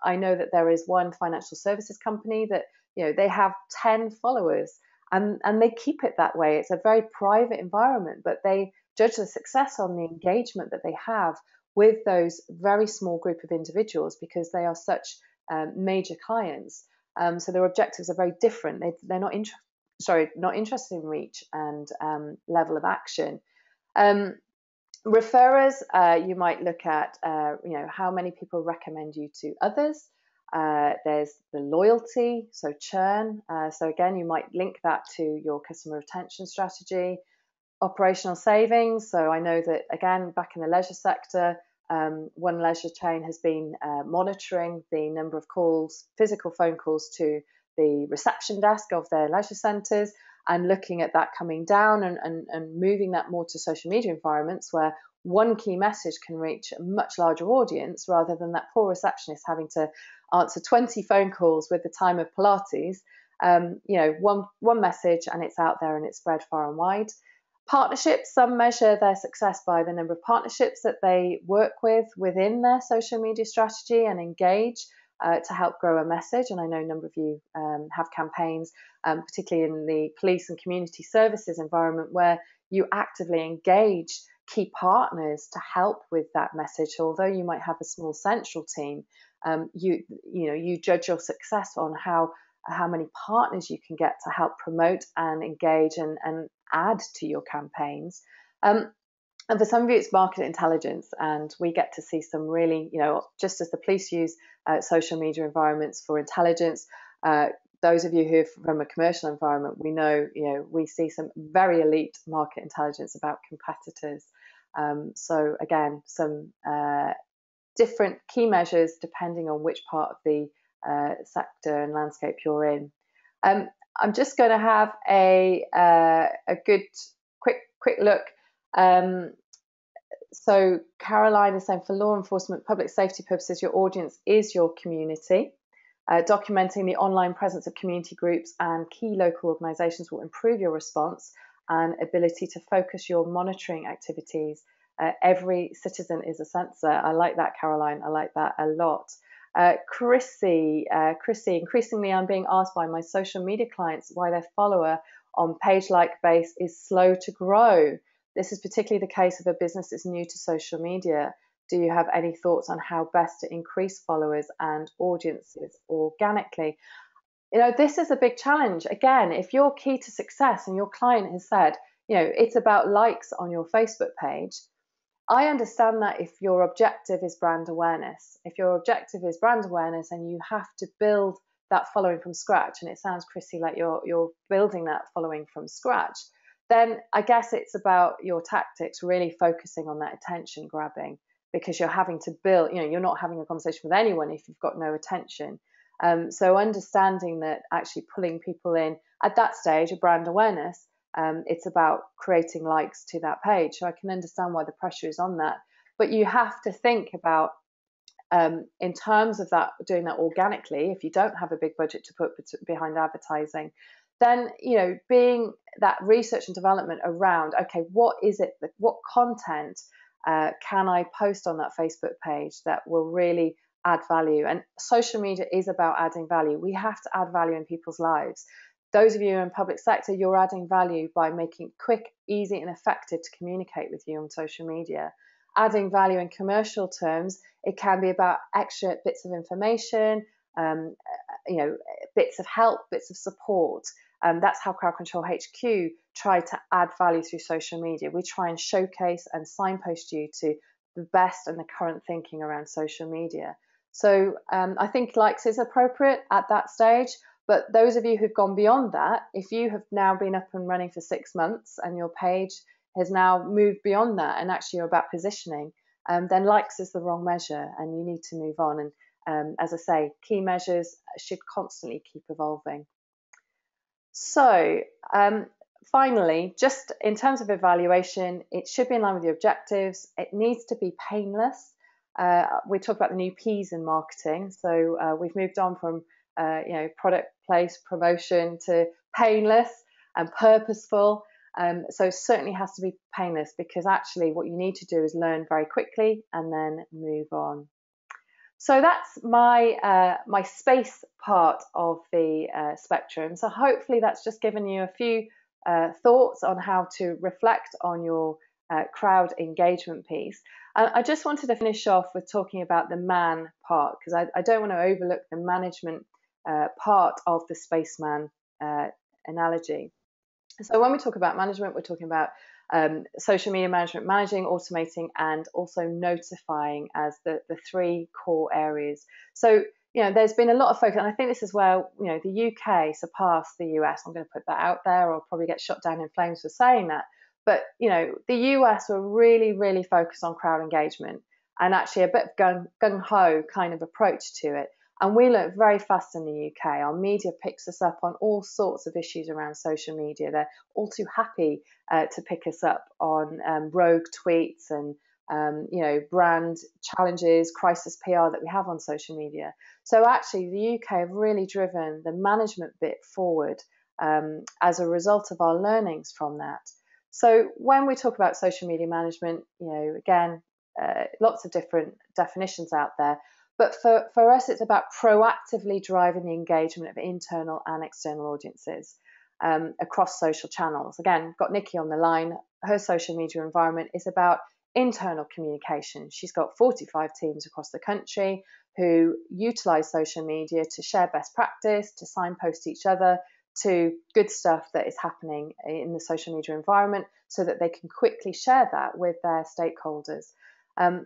I know that there is one financial services company that they have 10 followers and they keep it that way. It's a very private environment, but they judge the success on the engagement that they have with those very small group of individuals because they are such major clients. So their objectives are very different. They're not interested in reach and level of action. Referrers, you might look at how many people recommend you to others. There's the loyalty, so churn. So again, you might link that to your customer retention strategy. Operational savings. So I know that again, back in the leisure sector, one leisure chain has been monitoring the number of calls, physical phone calls to the reception desk of their leisure centres and looking at that coming down and moving that more to social media environments where one key message can reach a much larger audience rather than that poor receptionist having to answer 20 phone calls with the time of Pilates. One message and it's out there and it's spread far and wide. Partnerships, some measure their success by the number of partnerships that they work with within their social media strategy and engage to help grow a message. And I know a number of you have campaigns, particularly in the police and community services environment, where you actively engage key partners to help with that message. So although you might have a small central team, you judge your success on how many partners you can get to help promote and engage and add to your campaigns. And for some of you, it's market intelligence, and we get to see some really, just as the police use social media environments for intelligence, those of you who are from a commercial environment, we know, we see some very elite market intelligence about competitors. So again, some different key measures depending on which part of the sector and landscape you're in. I'm just going to have a good quick look. So Caroline is saying, for law enforcement, public safety purposes, your audience is your community. Documenting the online presence of community groups and key local organisations will improve your response and ability to focus your monitoring activities. Every citizen is a sensor. I like that, Caroline. I like that a lot. Chrissy, increasingly I'm being asked by my social media clients why their follower on page-like base is slow to grow. This is particularly the case of a business that's new to social media. Do you have any thoughts on how best to increase followers and audiences organically? This is a big challenge. Again, if you're key to success and your client has said, it's about likes on your Facebook page, I understand that if your objective is brand awareness, and you have to build that following from scratch, and it sounds, Chrissy, like you're building that following from scratch, then I guess it's about your tactics really focusing on that attention grabbing, because you're having to build, you're not having a conversation with anyone if you've got no attention. So understanding that actually pulling people in at that stage of brand awareness It's about creating likes to that page. So I can understand why the pressure is on that. But you have to think about, in terms of that, doing that organically, if you don't have a big budget to put behind advertising, then, being that research and development around, okay, what is it, what content can I post on that Facebook page that will really add value? And social media is about adding value. We have to add value in people's lives. Those of you in public sector, you're adding value by making it quick, easy, and effective to communicate with you on social media. Adding value in commercial terms, it can be about extra bits of information, bits of help, bits of support. That's how CrowdControlHQ try to add value through social media. We try and showcase and signpost you to the best and the current thinking around social media. So I think likes is appropriate at that stage. But those of you who've gone beyond that, if you have now been up and running for 6 months and your page has now moved beyond that and actually you're about positioning, then likes is the wrong measure and you need to move on. And as I say, key measures should constantly keep evolving. So finally, just in terms of evaluation, it should be in line with your objectives. It needs to be painless. We talk about the new P's in marketing. So we've moved on from product, place, promotion to painless and purposeful. So it certainly has to be painless, because actually what you need to do is learn very quickly and then move on. So that's my my space part of the spectrum. So hopefully that's just given you a few thoughts on how to reflect on your crowd engagement piece. I just wanted to finish off with talking about the man part, because I don't want to overlook the management part of the spaceman analogy. So when we talk about management, we're talking about social media management, managing, automating, and also notifying as the 3 core areas. So, there's been a lot of focus, and I think this is where, the UK surpassed the US. I'm going to put that out there, or I'll probably get shot down in flames for saying that. But, the US were really, really focused on crowd engagement and actually a bit of gung-ho kind of approach to it. And we learned very fast in the UK. Our media picks us up on all sorts of issues around social media. They're all too happy to pick us up on rogue tweets and brand challenges, crisis PR that we have on social media. So actually, the UK have really driven the management bit forward as a result of our learnings from that. So when we talk about social media management, again, lots of different definitions out there. But for us, it's about proactively driving the engagement of internal and external audiences across social channels. Again, got Nikki on the line. Her social media environment is about internal communication. She's got 45 teams across the country who utilize social media to share best practice, to signpost each other to good stuff that is happening in the social media environment, so that they can quickly share that with their stakeholders.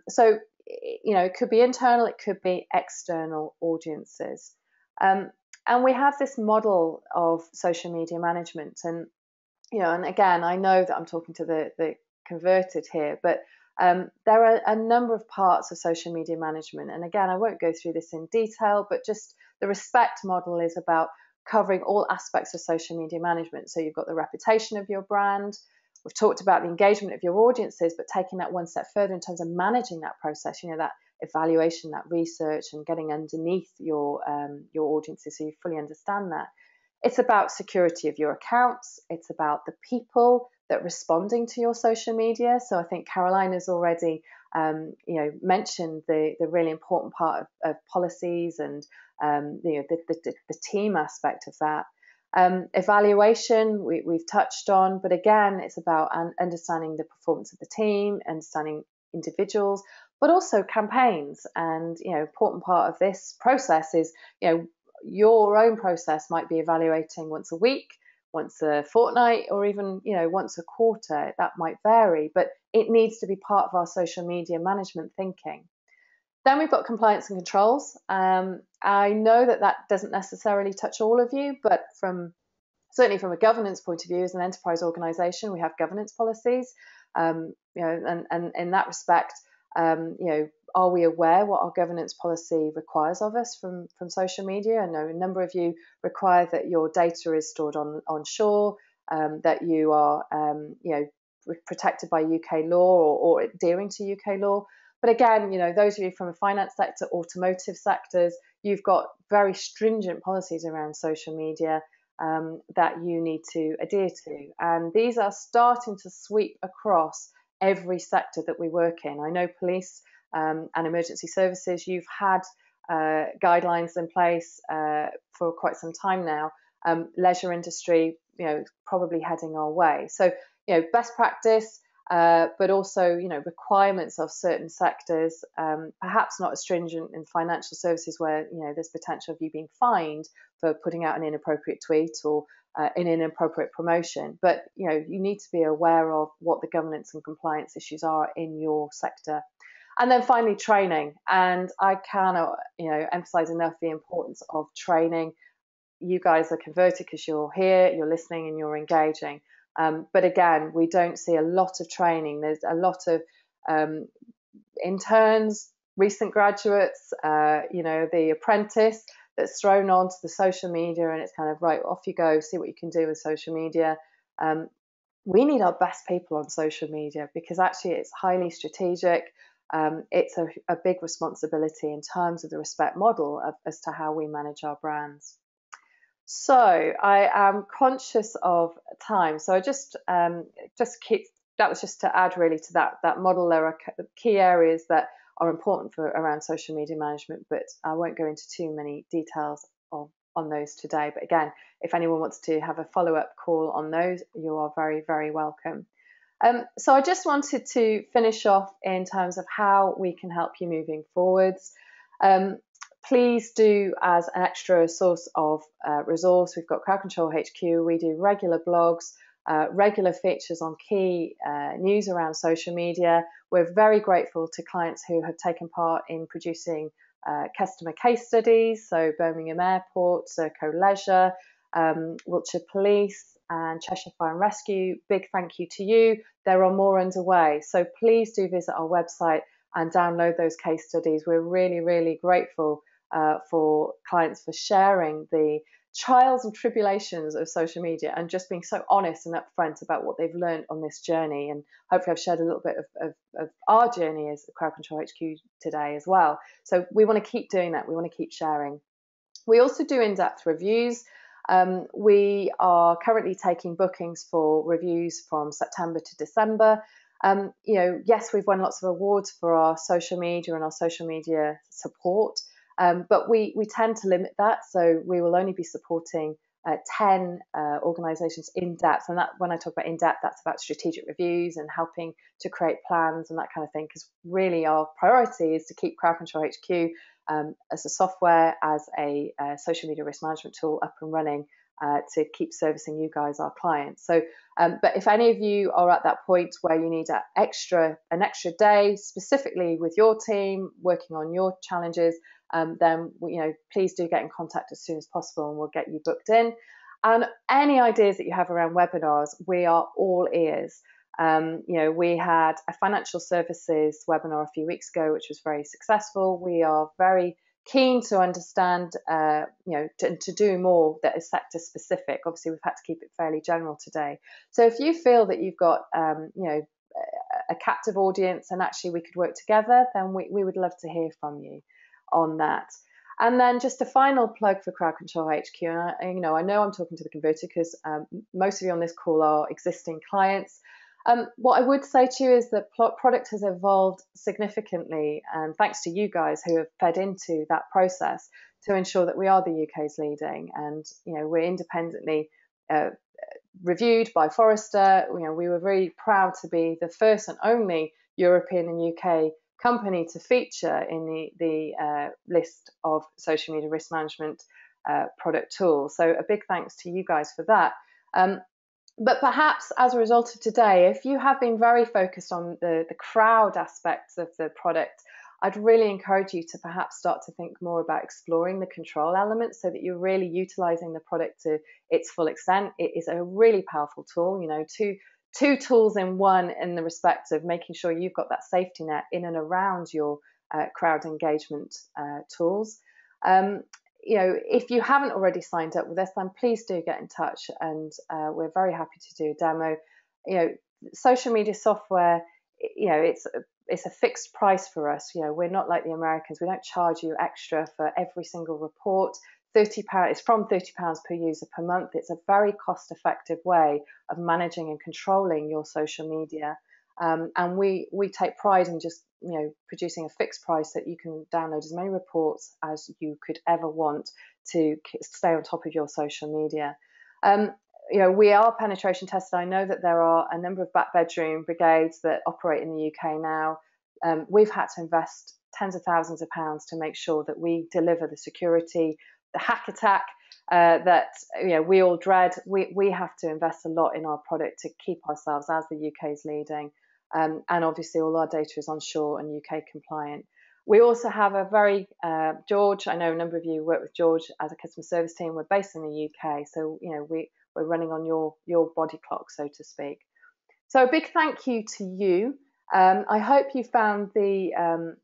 So it could be internal, it could be external audiences. And we have this model of social media management. And, and again, I know that I'm talking to the converted here, but there are a number of parts of social media management. And again, I won't go through this in detail, but just the respect model is about covering all aspects of social media management. So you've got the reputation of your brand. We've talked about the engagement of your audiences, but taking that one step further in terms of managing that process, that evaluation, that research, and getting underneath your audiences so you fully understand that. It's about security of your accounts. It's about the people that are responding to your social media. So I think Caroline has already mentioned the really important part of policies and the team aspect of that. Evaluation, we've touched on, but again, it's about understanding the performance of the team, understanding individuals, but also campaigns. And, important part of this process is, your own process might be evaluating once a week, once a fortnight, or even, once a quarter. That might vary, but it needs to be part of our social media management thinking. Then we've got compliance and controls. I know that doesn't necessarily touch all of you, but certainly from a governance point of view, as an enterprise organisation, we have governance policies. And in that respect, are we aware what our governance policy requires of us from social media? I know a number of you require that your data is stored onshore. that you are, protected by UK law or adhering to UK law. But again, those of you from the finance sector, automotive sectors, you've got very stringent policies around social media that you need to adhere to. And these are starting to sweep across every sector that we work in. I know police and emergency services, you've had guidelines in place for quite some time now. Leisure industry, probably heading our way. So, best practice, but also, requirements of certain sectors, perhaps not as stringent in financial services where, there's potential of you being fined for putting out an inappropriate tweet or an inappropriate promotion. But, you need to be aware of what the governance and compliance issues are in your sector. And then finally, training. And I cannot, emphasize enough the importance of training. You guys are converted because you're here, you're listening, and you're engaging. But again, we don't see a lot of training. There's a lot of interns, recent graduates, the apprentice that's thrown onto the social media, and it's kind of, right, off you go, see what you can do with social media. We need our best people on social media because actually it's highly strategic. It's a big responsibility in terms of the respect model as to how we manage our brands. So I am conscious of time. So I just keep, that was just to add really to that model. There are key areas that are important around social media management, but I won't go into too many details on those today. But again, if anyone wants to have a follow-up call on those, you are very, very welcome. So I just wanted to finish off in terms of how we can help you moving forwards. Please do, as an extra source of resource, we've got CrowdControlHQ. We do regular blogs, regular features on key news around social media. We're very grateful to clients who have taken part in producing customer case studies, so Birmingham Airport, Serco Leisure, Wiltshire Police, and Cheshire Fire and Rescue. Big thank you to you. There are more underway, so please do visit our website and download those case studies. We're really, really grateful for clients for sharing the trials and tribulations of social media and just being so honest and upfront about what they've learned on this journey. And hopefully I've shared a little bit of our journey as CrowdControlHQ today as well. So we want to keep doing that. We want to keep sharing. We also do in-depth reviews. We are currently taking bookings for reviews from September to December. Yes, we've won lots of awards for our social media and our social media support. But we tend to limit that, so we will only be supporting 10 organisations in depth. And that, when I talk about in depth, that's about strategic reviews and helping to create plans and that kind of thing. Because really, our priority is to keep CrowdControlHQ as a software, as a social media risk management tool up and running to keep servicing you guys, our clients. So, but if any of you are at that point where you need an extra day specifically with your team working on your challenges, then please do get in contact as soon as possible and we'll get you booked in. And any ideas that you have around webinars, we are all ears. We had a financial services webinar a few weeks ago, which was very successful. We are very keen to understand, to do more that is sector specific. Obviously, we've had to keep it fairly general today. So if you feel that you've got, a captive audience and actually we could work together, then we would love to hear from you on that. And then just a final plug for CrowdControlHQ. And I know I'm talking to the converted because most of you on this call are existing clients. What I would say to you is that product has evolved significantly, and thanks to you guys who have fed into that process to ensure that we are the UK's leading, and we're independently reviewed by Forrester. We were really proud to be the first and only European and UK company to feature in the list of social media risk management product tools. So a big thanks to you guys for that. But perhaps as a result of today, if you have been very focused on the crowd aspects of the product, I'd really encourage you to perhaps start to think more about exploring the control elements so that you're really utilizing the product to its full extent. It is a really powerful tool, two tools in one, in the respect of making sure you've got that safety net in and around your crowd engagement tools. if you haven't already signed up with us, then please do get in touch, and we're very happy to do a demo. Social media software, it's a fixed price for us. We're not like the Americans. We don't charge you extra for every single report. £30. It's from £30 per user per month. It's a very cost-effective way of managing and controlling your social media. And we take pride in just producing a fixed price that you can download as many reports as you could ever want to stay on top of your social media. We are penetration tested. I know that there are a number of back bedroom brigades that operate in the UK now. We've had to invest tens of thousands of pounds to make sure that we deliver the security, the hack attack that we all dread. We have to invest a lot in our product to keep ourselves as the UK's leading. And obviously all our data is onshore and UK compliant. We also have a very, George, I know a number of you work with George as a customer service team. We're based in the UK, so we're running on your body clock, so to speak. So a big thank you to you. I hope you found the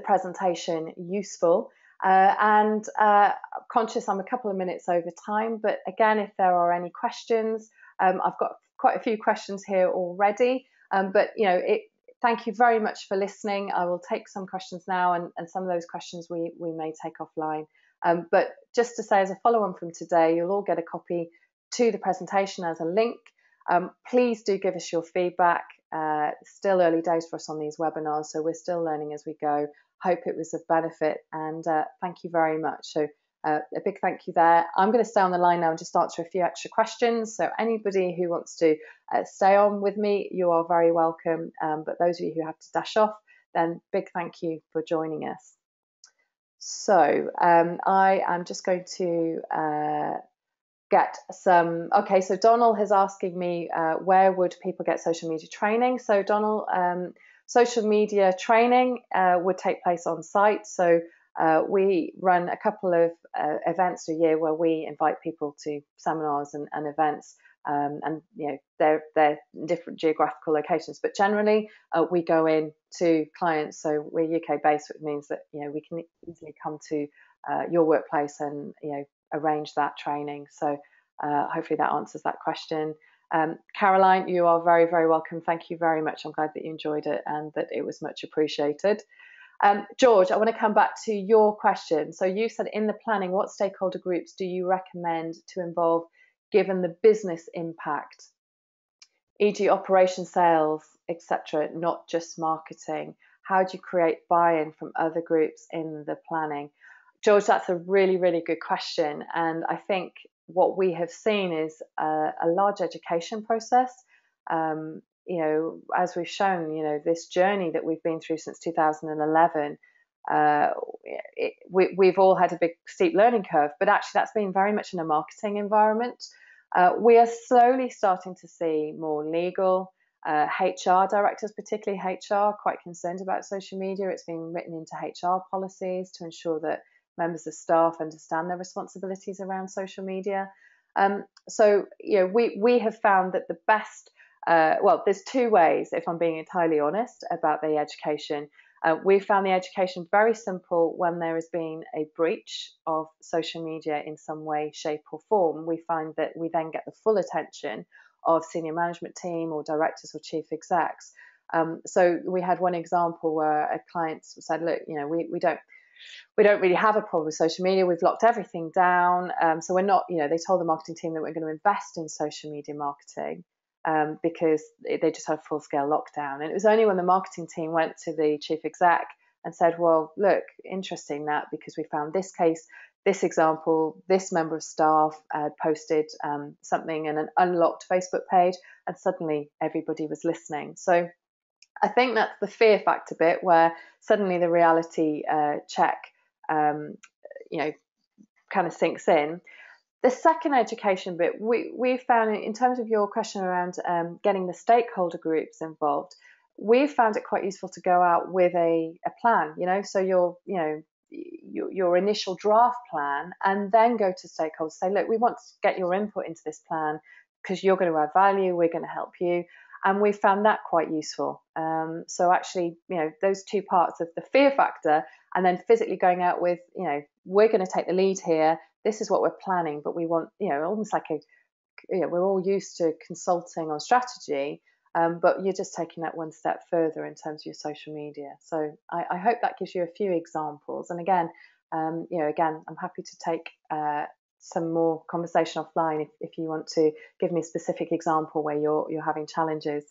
presentation useful, and conscious I'm a couple of minutes over time, but again, if there are any questions, I've got quite a few questions here already. But thank you very much for listening. I will take some questions now, and some of those questions we may take offline. But just to say, as a follow-on from today, you'll all get a copy to the presentation as a link. Please do give us your feedback. Still early days for us on these webinars, so we're still learning as we go. Hope it was of benefit, and thank you very much. So a big thank you there. I'm going to stay on the line now and just answer a few extra questions. So anybody who wants to stay on with me, you are very welcome. But those of you who have to dash off, then big thank you for joining us. So I am just going to get some. Okay, so Donald is asking me where would people get social media training? So Donald, social media training would take place on site. So we run a couple of events a year where we invite people to seminars and events, and they're different geographical locations. But generally, we go in to clients. So we're UK based, which means that we can easily come to your workplace and arrange that training. So hopefully that answers that question. Caroline, you are very, very welcome. Thank you very much. I'm glad that you enjoyed it and that it was much appreciated. George, I want to come back to your question. So you said in the planning, what stakeholder groups do you recommend to involve given the business impact, e.g. operation, sales, etc., not just marketing? How do you create buy-in from other groups in the planning? George, that's a really, really good question. And I think what we have seen is a large education process. As we've shown, this journey that we've been through since 2011, we've all had a big steep learning curve, but actually that's been very much in a marketing environment. We are slowly starting to see more legal, HR directors, particularly HR, quite concerned about social media. It's been written into HR policies to ensure that members of staff understand their responsibilities around social media. So we have found that the best, there's two ways, if I'm being entirely honest, about the education. We found the education very simple when there has been a breach of social media in some way, shape or form. We find that we then get the full attention of senior management team or directors or chief execs. So we had one example where a client said, look, we don't really have a problem with social media. We've locked everything down. So we're not, they told the marketing team that we're going to invest in social media marketing because they just had a full-scale lockdown. And it was only when the marketing team went to the chief exec and said, well, look, interesting that because we found this case, this example, this member of staff posted something in an unlocked Facebook page, and suddenly everybody was listening. So I think that's the fear factor bit where suddenly the reality check, kind of sinks in. The second education bit, we found in terms of your question around getting the stakeholder groups involved, we found it quite useful to go out with a plan, so your initial draft plan, and then go to stakeholders, say, look, we want to get your input into this plan because you're going to add value, we're going to help you. And we found that quite useful. So actually, those two parts of the fear factor and then physically going out with, we're going to take the lead here. This is what we're planning, but we want, almost like we're all used to consulting on strategy, but you're just taking that one step further in terms of your social media. So I hope that gives you a few examples. And again, again, I'm happy to take some more conversation offline if you want to give me a specific example where you're having challenges.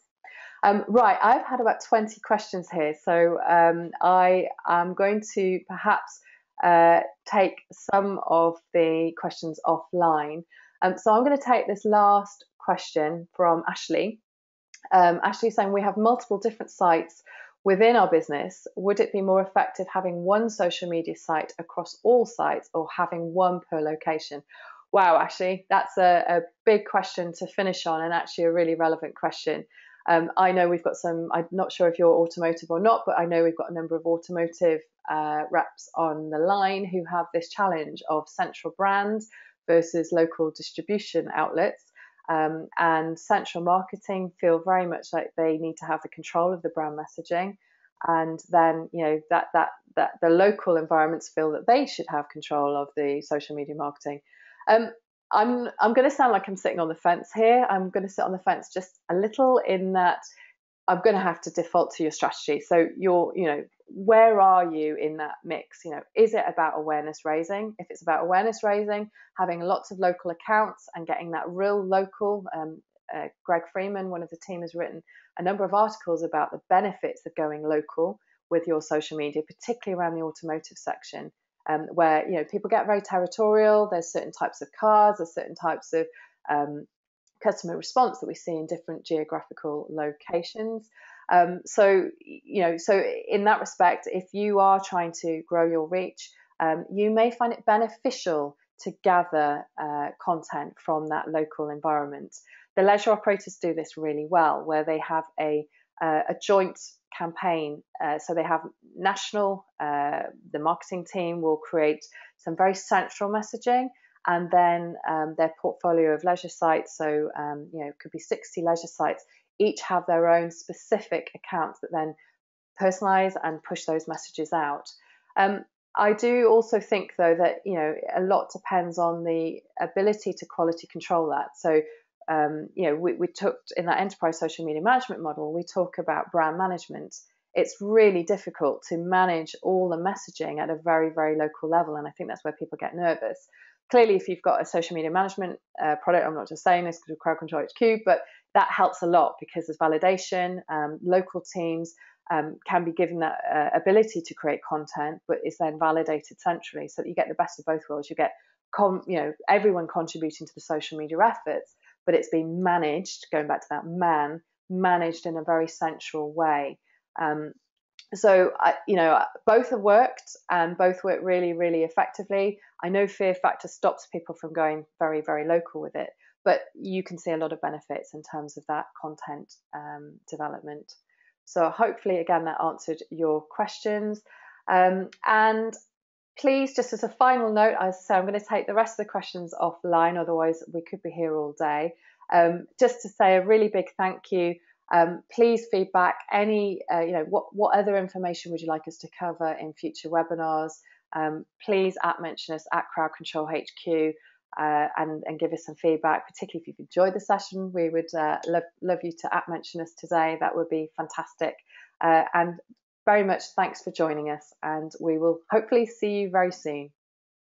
Right, I've had about 20 questions here, so I am going to perhaps take some of the questions offline. So I'm going to take this last question from Ashley. Ashley saying, we have multiple different sites within our business. Would it be more effective having one social media site across all sites or having one per location? Wow, Ashley, that's a big question to finish on, and actually a really relevant question. I know we've got some, I'm not sure if you're automotive or not, but I know we've got a number of automotive reps on the line who have this challenge of central brands versus local distribution outlets. And central marketing feel very much like they need to have the control of the brand messaging, and then that the local environments feel that they should have control of the social media marketing. I'm going to sound like I'm sitting on the fence here. I'm going to sit on the fence just a little, in that I'm going to have to default to your strategy. So where are you in that mix? Is it about awareness raising? If it's about awareness raising, having lots of local accounts and getting that real local, Greg Freeman, one of the team, has written a number of articles about the benefits of going local with your social media, particularly around the automotive section, where people get very territorial. There's certain types of cars, there's certain types of customer response that we see in different geographical locations. So in that respect, if you are trying to grow your reach, you may find it beneficial to gather content from that local environment. The leisure operators do this really well, where they have a joint campaign. So they have national, the marketing team will create some very central messaging, and then their portfolio of leisure sites, so it could be 60 leisure sites, each have their own specific accounts that then personalize and push those messages out. I do also think, though, that a lot depends on the ability to quality control that. So we talked in that enterprise social media management model, we talk about brand management. It's really difficult to manage all the messaging at a very, very local level, and I think that's where people get nervous. Clearly, if you've got a social media management product, I'm not just saying this because of CrowdControlHQ, but that helps a lot because there's validation. Local teams can be given that ability to create content, but it's then validated centrally, so that you get the best of both worlds. You get everyone contributing to the social media efforts, but it's being managed, going back to that managed in a very central way. So both have worked, and both work really, really effectively. I know fear factor stops people from going very, very local with it, but you can see a lot of benefits in terms of that content development. So hopefully, again, that answered your questions. And please, just as a final note, as I say, I'm going to take the rest of the questions offline, otherwise we could be here all day. Just to say a really big thank you. Please feedback any, what other information would you like us to cover in future webinars? Please mention us at CrowdControlHQ and give us some feedback, particularly if you've enjoyed the session. We would love you to mention us today. That would be fantastic. And very much thanks for joining us, and we will hopefully see you very soon.